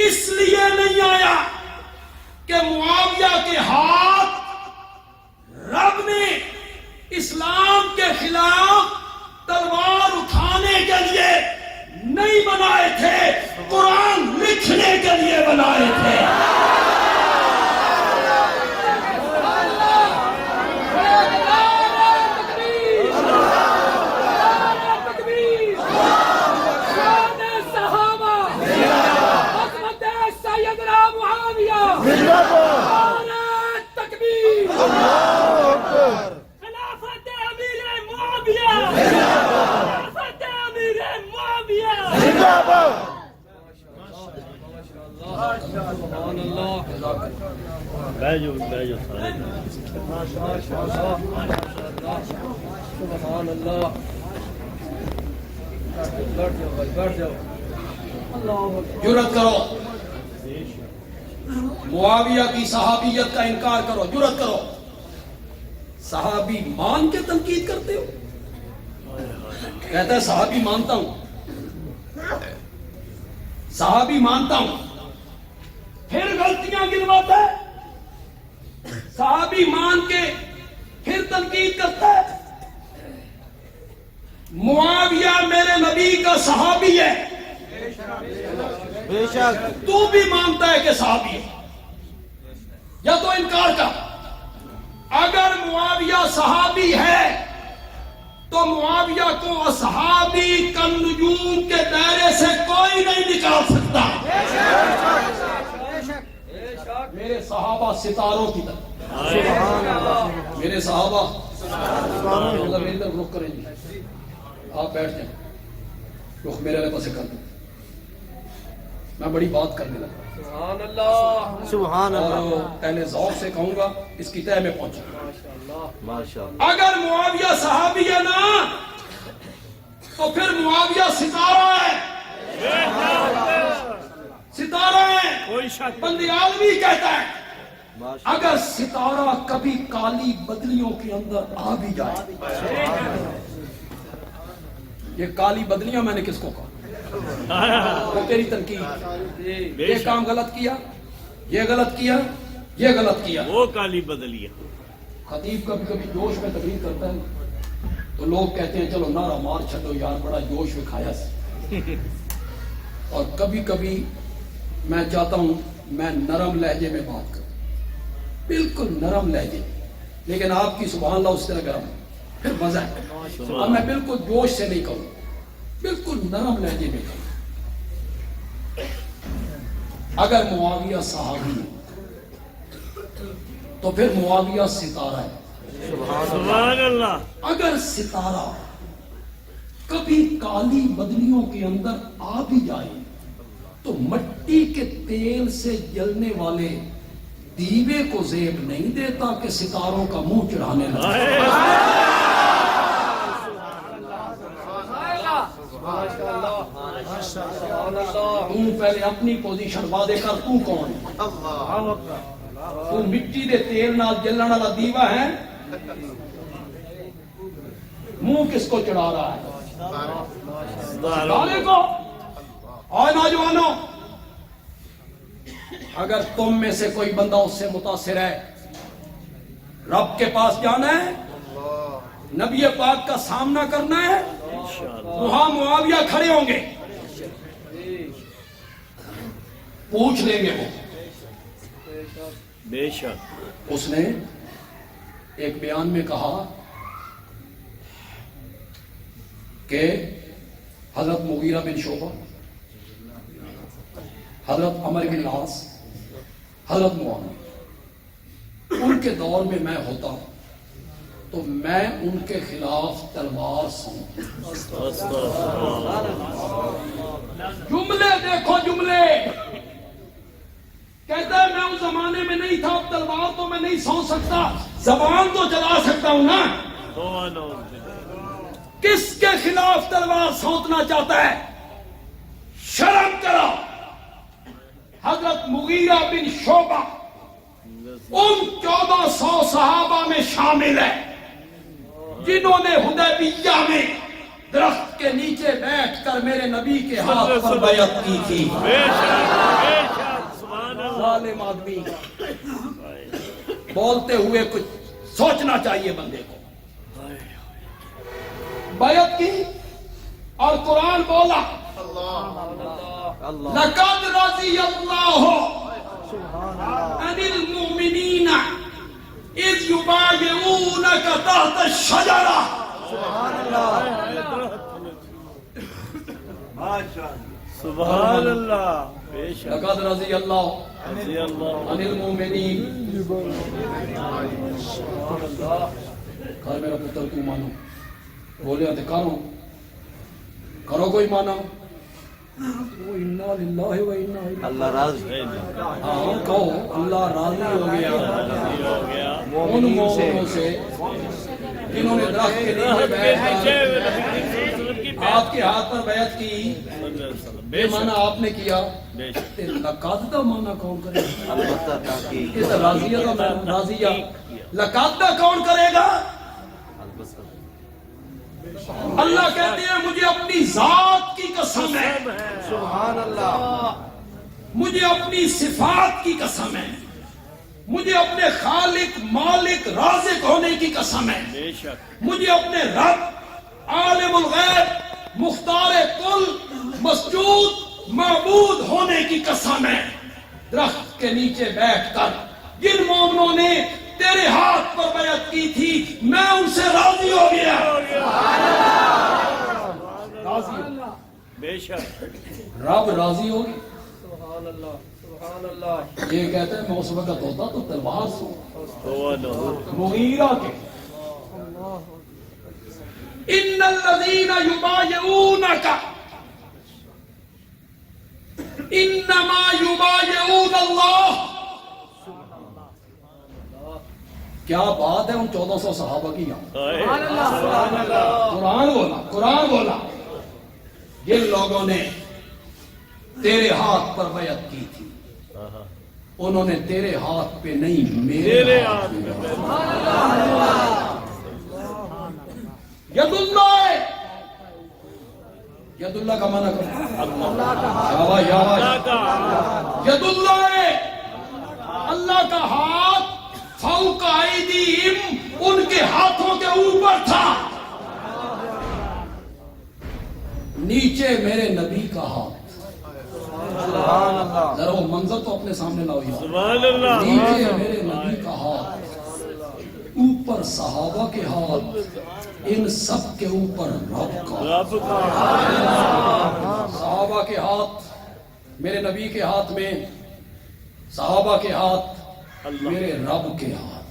Speaker 2: اس لیے نہیں آیا کہ معاویہ کے ہاتھ رب نے اسلام کے خلاف تلوار اٹھانے کے لیے نہیں بنائے تھے، قرآن لکھنے کے لیے بنائے تھے۔
Speaker 4: بیجو سارے
Speaker 2: سبحان اللہ. بیٹھ جاؤ. جرأت کرو معاویہ کی صحابیت کا انکار کرو. جرأت کرو. صحابی مان کے تنقید کرتے ہو. کہتا ہے صحابی مانتا ہوں, صحابی مانتا ہوں, پھر غلطیاں گنواتا ہے. صحابی مان کے پھر تنقید کرتا ہے. معاویہ میرے نبی کا صحابی ہے,
Speaker 3: بے شک.
Speaker 2: تو بھی مانتا ہے کہ صحابی ہے, یا تو انکار کر. اگر معاویہ صحابی ہے تو معاویہ کو اصحابی کالنجوم کے دائرے سے کوئی نہیں نکال سکتا. میرے صحابہ ستاروں کی طرح. میرے صحابہ میری طرف رخ کریں گے. آپ بیٹھ جائیں, رخ میرے والے پاسے کر دیں. میں بڑی بات کرنے لگا. سبحان اللہ.
Speaker 3: سبحان اللہ.
Speaker 2: اور پہلے ذوق سے کہوں گا, اس کی تہ میں پہنچا.
Speaker 3: ماشاءاللہ.
Speaker 2: اگر معاویہ صحابی ہے نا تو پھر معاویہ ستارہ ہے. ستارہ ہے. بندیالوی کہتا ہے اگر ستارہ کبھی کالی بدلیوں کے اندر آ بھی جائے. یہ کالی بدلیاں میں نے کس کو کہا؟ وہ تیری تنقید. یہ کام غلط کیا, یہ غلط کیا, یہ غلط کیا.
Speaker 4: وہ کالی بدلی.
Speaker 2: خطیب کبھی کبھی جوش میں تقریر کرتا ہے تو لوگ کہتے ہیں چلو نعرہ مار چھڈو یار, بڑا جوش میں کھایا سے. اور کبھی کبھی میں چاہتا ہوں میں نرم لہجے میں بات کروں, بالکل نرم لہجے, لیکن آپ کی سبحان اللہ اس طرح گرم ہے, پھر مزہ ہے. اب میں بالکل جوش سے نہیں کہوں, بالکل نرم لہجے میں کہوں. اگر معاویہ صحابی ہے تو پھر معاویہ ستارہ ہے.
Speaker 4: سبحان اللہ.
Speaker 2: اگر ستارہ کبھی کالی بدلیوں کے اندر آ بھی جائے تو مٹی کے تیل سے جلنے والے دیوے کو زیب نہیں دیتا کہ ستاروں کا منہ چڑھانے لگے. تم پہلے اپنی پوزیشن وعدے کر, تو کون ہے؟ تو مٹی دے تیل نال جلن والا دیوا ہے, منہ کس کو چڑھا رہا ہے؟ ستارے کو. اور نوجوانوں, اگر تم میں سے کوئی بندہ اس سے متاثر ہے, رب کے پاس جانا ہے, نبی پاک کا سامنا کرنا ہے, وہاں معاویہ کھڑے ہوں گے, پوچھ لیں گے وہ.
Speaker 4: بے شک.
Speaker 2: اس نے ایک بیان میں کہا کہ حضرت مغیرہ بن شعبہ, حضرت عمر بن العاص, حضرت معاویہ, ان کے دور میں میں ہوتا تو میں ان کے خلاف تلوار سونپ. جملے دیکھو جملے. کہتا ہے میں اس زمانے میں نہیں تھا, اب تلوار تو میں نہیں سونپ سکتا, زبان تو چلا سکتا ہوں نا. کس کے خلاف تلوار سونپنا چاہتا ہے؟ شرم کرو. حضرت مغیرہ بن شعبہ ان 1400 صحابہ میں شامل ہے جنہوں نے حدیبیہ میں درخت کے نیچے بیٹھ کر میرے نبی کے ہاتھ پر بیعت کی تھی. ظالم آدمی, بولتے ہوئے کچھ سوچنا چاہیے بندے کو. بیعت کی اور قرآن بولا لقد رضی اللہ عن المؤمنین اذ یبایعونک تحت الشجرہ.
Speaker 4: سبحان اللہ. بے شک.
Speaker 2: لقد رضی اللہ
Speaker 4: رضی اللہ
Speaker 2: عن المؤمنین. کہا میرا پتر تو مانو, بولے تو کرو کوئی مانا. انا للہ و انا الیہ
Speaker 3: اللہ راضی
Speaker 2: ہاں کہو اللہ راضی ہو گیا
Speaker 4: ہو گیا
Speaker 2: ان مومنوں سے جنہوں نے درخت کے نیچے بیٹھ کر آپ کے ہاتھ پر بیعت کی
Speaker 4: بے
Speaker 2: یہ معنی آپ نے کیا
Speaker 4: بے شک
Speaker 2: لقد کا معنی کون کرے گا
Speaker 3: البتہ تحقیق
Speaker 2: یہ تو راضیہ کا معنی راضیہ لقد کا کون کرے گا
Speaker 3: البتہ
Speaker 2: اللہ کہتے ہیں مجھے اپنی ذات کی قسم ہے
Speaker 3: سبحان اللہ
Speaker 2: مجھے اپنی صفات کی قسم ہے مجھے اپنے خالق مالک رازق ہونے کی قسم ہے
Speaker 4: بے شک
Speaker 2: مجھے اپنے رب عالم الغیب مختار کل مسجود معبود ہونے کی قسم ہے درخت کے نیچے بیٹھ کر جن مومنوں نے تیرے ہاتھ پر بیعت کی تھی میں ان سے راضی ہو گیا راضی ہو
Speaker 4: بے شک
Speaker 2: رب راضی ہوگی
Speaker 5: سبحان اللہ سبحان اللہ
Speaker 2: یہ کہتے ہیں میں اس وقت ہوتا تو تلوار سے
Speaker 4: ہوا نور
Speaker 2: مغیرہ کے ان الذین یبایعونک انما یبایعون اللہ کیا بات ہے ان 1400 صحابہ کی یہاں قرآن بولا جن لوگوں نے تیرے ہاتھ پر بیعت کی تھی انہوں نے تیرے ہاتھ پہ نہیں میرے ہاتھ پہ ید اللہ ید اللہ کا معنی کرو ید اللہ اللہ کا ہاتھ فوق ایدیہم ان کے ہاتھوں کے اوپر تھا نیچے میرے نبی کا ہاتھ ذرا وہ منظر تو اپنے سامنے لاؤ یار
Speaker 4: سبحان اللہ
Speaker 2: نیچے میرے نبی کا ہاتھ اوپر صحابہ کے ہاتھ ان سب کے اوپر رب کا
Speaker 4: رب کا
Speaker 2: صحابہ کے ہاتھ میرے نبی کے ہاتھ میں صحابہ کے ہاتھ میرے رب کے ہاتھ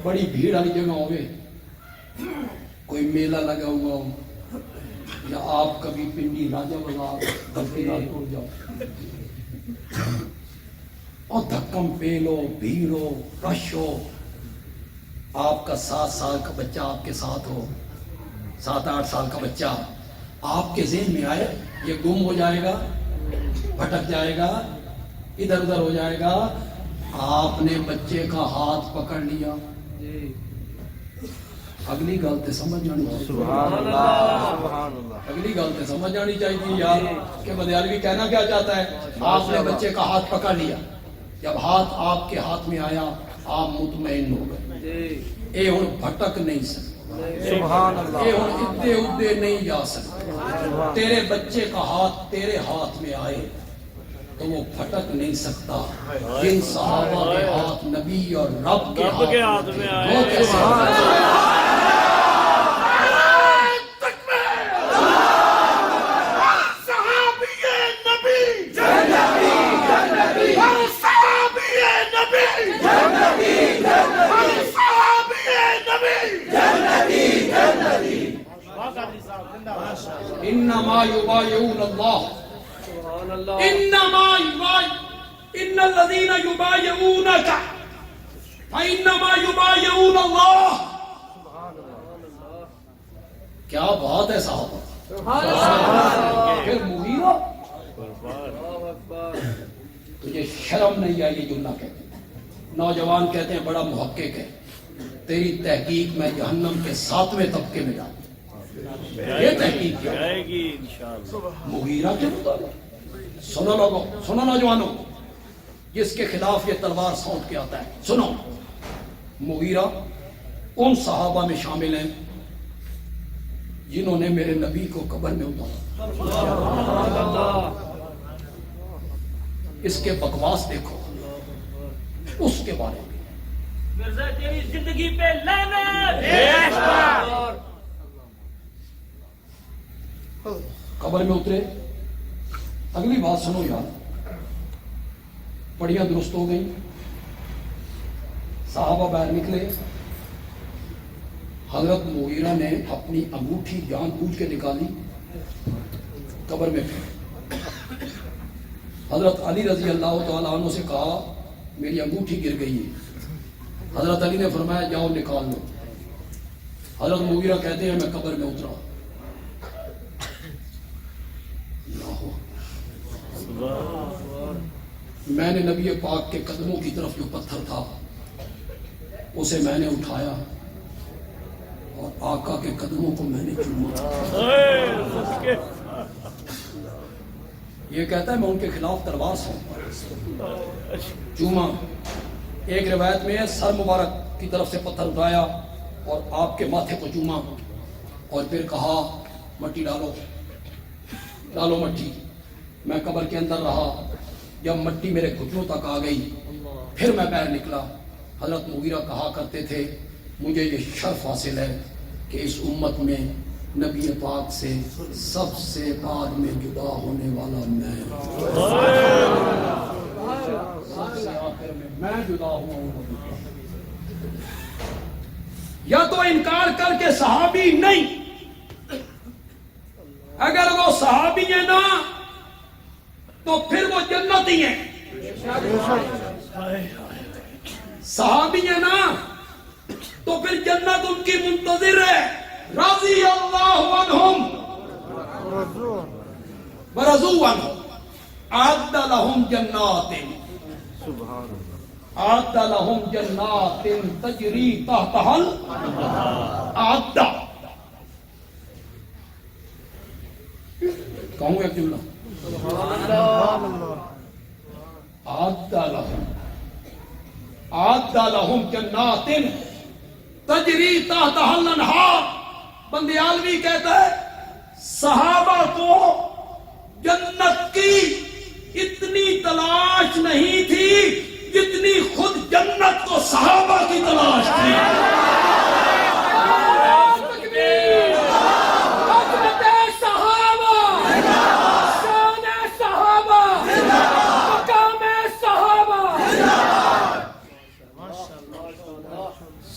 Speaker 2: بڑی بھیڑ والی جگہ ہوگی کوئی میلہ لگا ہوا ہو یا آپ کبھی پنڈی راجہ بازار بلکہ راجپور جاؤ اور دھکم پیلو بھیڑو رش ہو آپ کا 7 سال کا بچہ آپ کے ساتھ ہو 7-8 سال کا بچہ آپ کے ذہن میں آئے یہ گم ہو جائے گا بھٹک جائے گا ادھر ادھر ہو جائے گا آپ نے بچے کا ہاتھ پکڑ لیا اگلی گل تے سمجھ جانی چاہیے
Speaker 3: سبحان اللہ سبحان اللہ
Speaker 2: اگلی گل تے سمجھ جانی چاہیے یار کہ بدیالوی کہنا کیا چاہتا ہے آپ نے بچے کا ہاتھ پکڑ لیا جب ہاتھ آپ کے ہاتھ میں آیا آپ مطمئن ہو گئے اے ہن بھٹک نہیں سکتے
Speaker 3: سبحان اللہ
Speaker 2: اے ہن ادھے ادھے نہیں جا سکتے تیرے بچے کا ہاتھ تیرے ہاتھ میں آئے تو وہ پھٹک نہیں سکتا جن صحابہ کے ہاتھ نبی اور رب کے ہاتھ میں
Speaker 4: آئے
Speaker 2: وہ کیسے انما یبایعون اللہ انما ان الذین یبایعونک فانما یبایعون اللہ کیا بات ہے صاحب پھر مغیرہ تجھے شرم نہیں آئی یہ جملہ کہتے ہیں نوجوان کہتے ہیں بڑا محقق ہے تیری تحقیق میں جہنم کے 7ویں طبقے میں جاؤں یہ تحقیق کیا
Speaker 4: جائے گی انشاءاللہ
Speaker 2: مغیرہ کے مطابق سنو لوگوں سنو نوجوانوں جس کے خلاف یہ تلوار سونٹ کے آتا ہے سنو مغیرہ ان صحابہ میں شامل ہیں جنہوں نے میرے نبی کو قبر میں اتارا اس کے بکواس دیکھو اس کے بارے میں
Speaker 6: مرزا تیری زندگی پہ لعنت
Speaker 2: قبر میں اترے اگلی بات سنو یار پڑھیاں درست ہو گئی صحابہ باہر نکلے حضرت مغیرہ نے اپنی انگوٹھی جان بوجھ کے نکالی، قبر میں پھینک۔ حضرت علی رضی اللہ تعالیٰ عنہ سے کہا میری انگوٹھی گر گئی ہے۔ حضرت علی نے فرمایا جاؤ نکال لو۔ حضرت مغیرہ کہتے ہیں میں قبر میں اترا، میں نے نبی پاک کے قدموں کی طرف جو پتھر تھا اسے میں نے اٹھایا اور آقا کے قدموں کو میں نے چوما۔ یہ کہتا ہے میں ان کے خلاف تلوار سے چوما۔ ایک روایت میں سر مبارک کی طرف سے پتھر اٹھایا اور آپ کے ماتھے کو چوما اور پھر کہا مٹی ڈالو، ڈالو مٹی۔ میں قبر کے اندر رہا، جب مٹی میرے گھٹنوں تک آ گئی پھر میں باہر نکلا۔ حضرت مغیرہ کہا کرتے تھے مجھے یہ شرف حاصل ہے کہ اس امت میں نبی پاک سے سب سے بعد میں جدا ہونے والا میں سب سے آخر میں جدا ہوا ہوں۔ یا تو انکار کر کے صحابی نہیں، اگر وہ صحابی ہیں نا تو پھر وہ جنتی ہیں۔ صحابی ہیں نا تو پھر جنت ان کی منتظر ہے۔ رضی اللہ عنہم ورضوا عنہ اعد لهم جنات اعد لهم جنات تجری تحتها اعد۔ کہوں ایک جملہ اعد لهم جنات تجری تحتها الانہار۔ بندیالوی کہتا ہے صحابہ کو جنت کی اتنی تلاش نہیں تھی جتنی خود جنت کو صحابہ کی تلاش تھی۔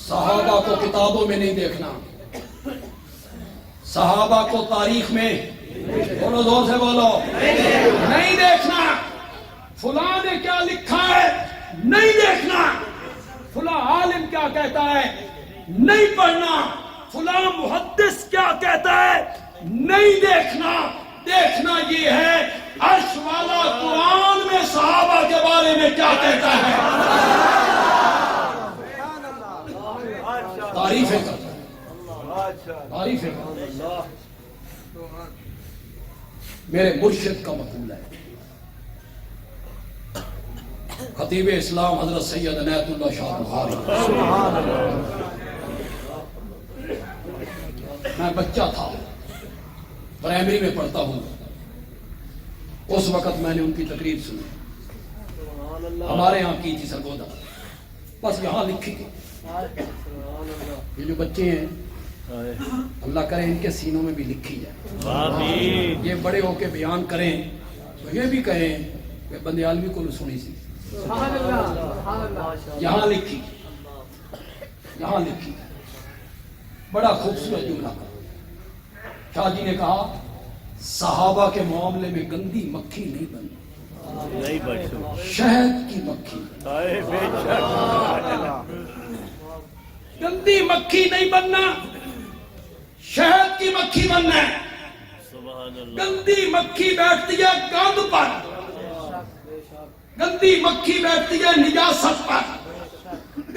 Speaker 2: صحابہ کو کتابوں میں نہیں دیکھنا، صحابہ کو تاریخ میں، بولو زور سے بولو، نہیں دیکھنا فلاں نے کیا لکھا ہے، نہیں دیکھنا فلاں عالم کیا کہتا ہے، نہیں پڑھنا فلاں محدث کیا کہتا ہے، نہیں دیکھنا۔ دیکھنا یہ ہے عرش والا قرآن میں صحابہ کے بارے میں کیا کہتا ہے۔ تعریفیں کرتا ہے، تعریفیں کرتا ہے۔ میرے مرشد کا مقول ہے، خطیب اسلام حضرت سید عنایت اللہ شاہ بخاری۔ میں بچہ تھا، پرائمری میں پڑھتا ہوں، اس وقت میں نے ان کی تقریر سنی، ہمارے ہاں کی تھی سرگودا، بس یہاں لکھی تھی۔ یہ جو بچے ہیں اللہ کرے ان کے سینوں میں بھی لکھی جائے، یہ بڑے ہو کے بیان کریں تو یہ بھی کہیں کہ بندیالوی کو سنی سی، یہاں لکھی، یہاں لکھی۔ بڑا خوبصورت جملہ کہا شاہ جی نے کہا صحابہ کے معاملے میں گندی مکھی نہیں بنی،
Speaker 4: نہیں بچوں،
Speaker 2: شہد کی مکھی، گندی مکھی نہیں بننا، شہد کی مکھی بننا ہے۔ گندی مکھی بیٹھتی ہے گند پر، گندی مکھی بیٹھتی ہے نجاست پر،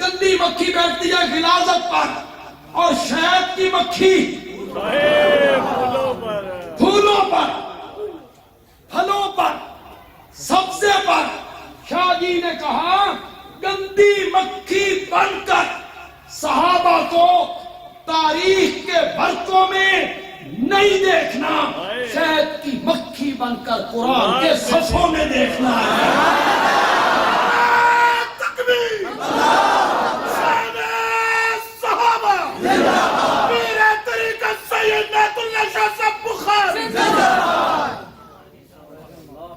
Speaker 2: گندی مکھی بیٹھتی ہے غلاظت پر، اور شہد کی مکھی پھولوں پر، پھلوں پر، سبزے پر۔ شاہ جی نے کہا گندی مکھی بن کر صحابہ کو تاریخ کے برقوں میں نہیں دیکھنا، شہد کی مکھی بن کر قرآن کے صفحوں میں دیکھنا ہے۔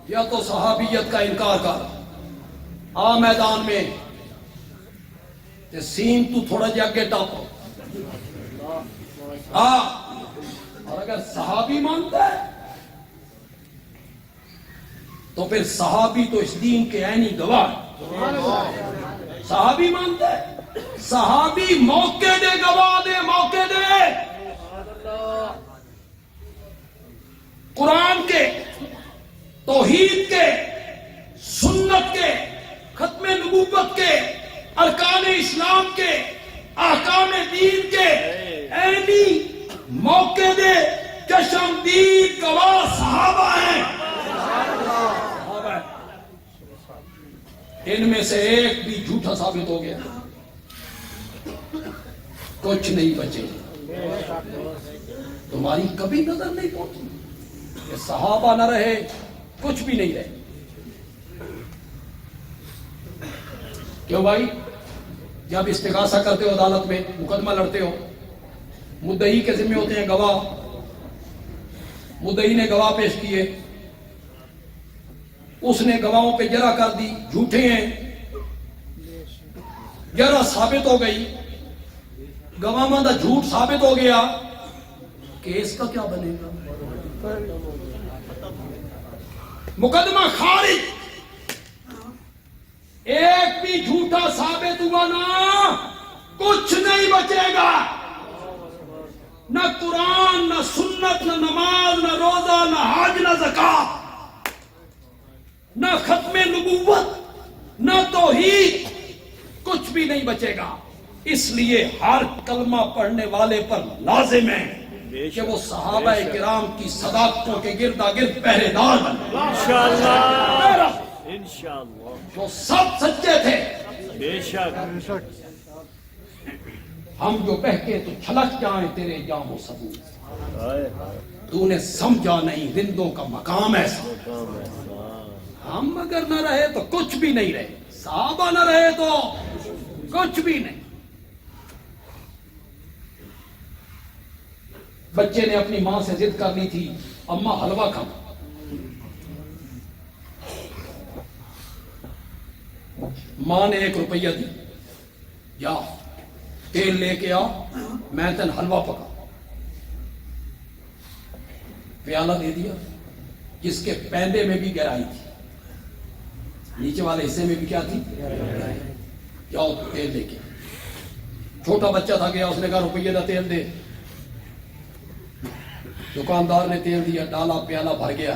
Speaker 2: یا تو صحابیت کا انکار کر آ میدان میں تے سین تو تھوڑا جا اگے ٹاپ، ہاں، اور اگر صحابی مانتا ہے تو پھر صحابی تو اس دین کے عینی گواہ ہے۔ صحابی مانتا ہے، صحابی موقع دے، گواہ دے، موقع دے، قرآن کے، توحید کے، سنت کے، ختم نبوت کے، ارکان اسلام کے، احکام دین کے عینی موقع دے، چشمدید گواہ صحابہ ہیں۔ ان میں سے ایک بھی جھوٹا ثابت ہو گیا کچھ نہیں بچے۔ تمہاری کبھی نظر نہیں پہنچی کہ صحابہ نہ رہے، کچھ بھی نہیں رہے۔ کیوں بھائی؟ جب استغاثہ کرتے ہو، عدالت میں مقدمہ لڑتے ہو، مدعی کے ذمہ ہوتے ہیں گواہ، مدعی نے گواہ پیش کیے، اس نے گواہوں پہ جرح کر دی، جھوٹے ہیں، جرح ثابت ہو گئی، گواہ مندہ جھوٹ ثابت ہو گیا، کیس کا کیا بنے گا؟ مقدمہ خارج۔ ایک بھی جھوٹا ثابت ہوا نا، کچھ نہیں بچے گا، نہ قرآن، نہ سنت، نہ نماز، نہ روزہ، نہ حج، نہ زکات، نہ ختم نبوت، نہ توحید، کچھ بھی نہیں بچے گا۔ اس لیے ہر کلمہ پڑھنے والے پر لازم ہے کہ وہ صحابہ کرام کی صداقتوں کے گردا گرد پہرے دار بنے،
Speaker 4: انشاءاللہ انشاءاللہ،
Speaker 2: جو سب سچے تھے۔
Speaker 4: بے شک
Speaker 2: ہم جو بہکے تو چھلک جائیں تیرے جام و ثبوت،
Speaker 4: ہائے ہائے،
Speaker 2: تو نے سمجھا نہیں رندوں کا مقام ایسا۔ ہم اگر نہ رہے تو کچھ بھی نہیں رہے، صحابہ نہ رہے تو کچھ بھی نہیں۔ بچے نے اپنی ماں سے ضد کر لی تھی، اماں حلوہ کھا، ماں نے 1 روپیہ دی، جا تیل لے کے آ، میں تن حلوہ پکا، پیالہ دے دیا، جس کے پیندے میں بھی گہرائی تھی، نیچے والے حصے میں بھی کیا تھی؟ جاؤ تیل لے کے۔ چھوٹا بچہ تھا گیا، اس نے کہا روپیہ دا تیل دے، دکاندار نے تیل دیا، ڈالا، پیالہ بھر گیا،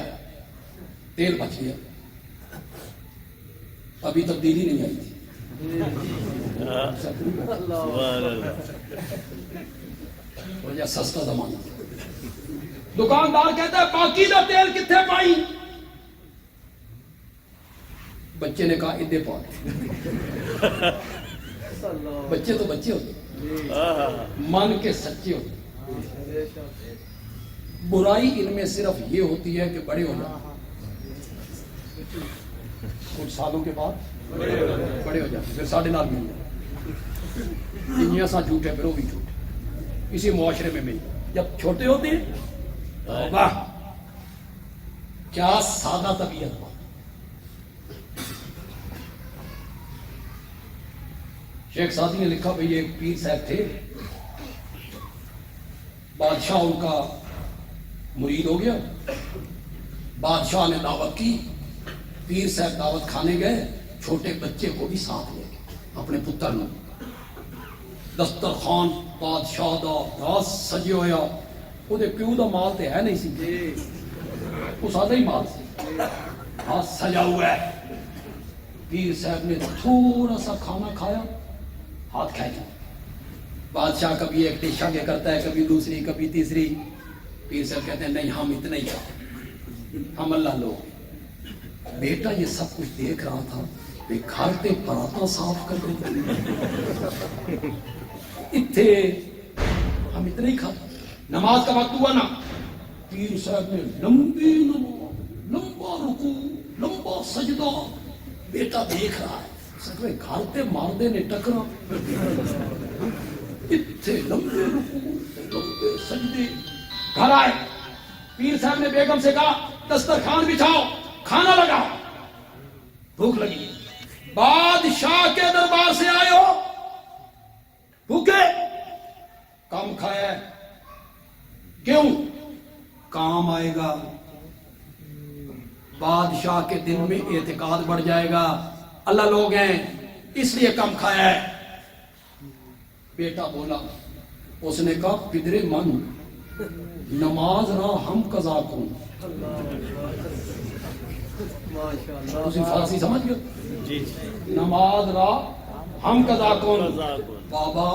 Speaker 2: تیل بچ گیا، ابھی تبدیلی نہیں آئی تھی۔
Speaker 4: سبحان اللہ،
Speaker 2: وجہ سستا زمانہ۔ دکاندار کہتا ہے باقی دا تیل کتنے پائی؟ بچے نے کہا ادھے پا دے۔ بچے تو بچے ہوتے، من کے سچے ہوتے۔ برائی ان میں صرف یہ ہوتی ہے کہ بڑے ہو جاتے، کچھ سالوں کے بعد بڑے ہو جاتے، پھر 9.5 مل جائے، سا جھوٹ ہے پھر وہ بھی جھوٹ ہے، اسی معاشرے میں مل جائے۔ جب چھوٹے ہوتے ہیں، واہ کیا سادہ طبیعت ہوا۔ شیخ سعدی نے لکھا بھئی ایک پیر صاحب تھے، بادشاہ ان کا مرید ہو گیا، بادشاہ نے دعوت کی، پیر صاحب دعوت کھانے گئے، چھوٹے بچے کو بھی ساتھ لے گئے، اپنے پتر نے، دسترخوان بادشاہ دا راس سجے ہویا، وہ دے پیو دا مال تے ہے نہیں سی، وہ سادہ ہی مال سی، ہاتھ سجا ہوا ہے۔ پیر صاحب نے تھوڑا سا کھانا کھایا، ہاتھ کھینچا، بادشاہ کبھی ایک ڈش آگے کرتا ہے، کبھی دوسری، کبھی تیسری، پیر صاحب کہتے ہیں نہیں ہم اتنا ہی کھاتے، ہم اللہ لوگ۔ بیٹا یہ سب کچھ دیکھ رہا تھا، بے کھارتے پراتا صاف کر دیں، اتھے ہم اتنا ہی کھاتے۔ نماز کا وقت ہوا نا، پیر صاحب نے لمبی نماز، لمبا رکوع، لمبا سجدہ، بیٹا دیکھ رہا ہے، سکرے کھارتے ماردے نے ٹکرا، اتھے لمبے رکوع، لمبے سجدے۔ گھر آئے، پیر صاحب نے بیگم سے کہا دسترخوان بچھاؤ، کھانا لگاؤ، بھوک لگی۔ بادشاہ کے دربار سے آئے ہو، بھوکے، کم کھایا ہے. کیوں؟ کام آئے گا, بادشاہ کے دل میں اعتقاد بڑھ جائے گا, اللہ لوگ ہیں اس لیے کم کھایا ہے. بیٹا بولا, اس نے کہا پدرے من نماز را ہم قضا کن. تسی فارسی سمجھ گئے؟
Speaker 4: جی
Speaker 2: نماز را ہم قضا کن.
Speaker 4: قضا کن.
Speaker 2: بابا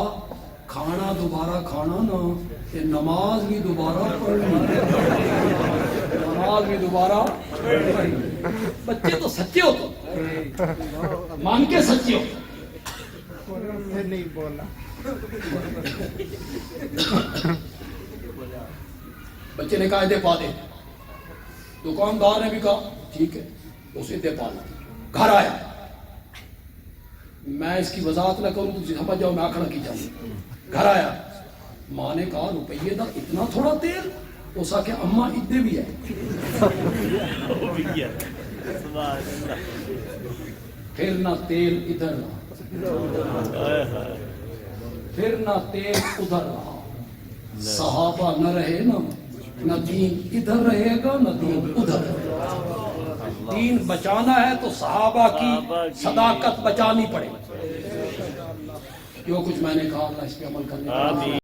Speaker 2: کھانا دوبارہ کھانا نا, یہ نماز بھی دوبارہ پڑھنی, نماز بھی دوبارہ پڑھنی. بچے تو سچے ہو, تو مان کے سچے ہو.
Speaker 5: نہیں بولا.
Speaker 2: بچے نے کہا دے پا دے. دکاندار نے بھی کہا ٹھیک ہے, اسے دے پا دے. گھر آیا, میں اس کی وضاحت نہ کروں تو سمجھ جاؤ میں آکھڑا کی جاؤں. گھر آیا, ماں نے کہا روپیے دا اتنا تھوڑا تیل. اس کہ اماں اتنے بھی ہے.
Speaker 4: سبحان اللہ.
Speaker 2: پھر نہ تیل ادھر رہا,
Speaker 4: ہائے ہائے.
Speaker 2: پھر نہ تیل ادھر رہا. صحابہ نہ رہے نا, نہ دین ادھر رہے گا نہ دین ادھر رہے گا. دین بچانا ہے تو صحابہ کی صداقت بچانی پڑے. جو کچھ میں نے کہا اللہ اس پہ عمل کرنے کا.
Speaker 4: آمین.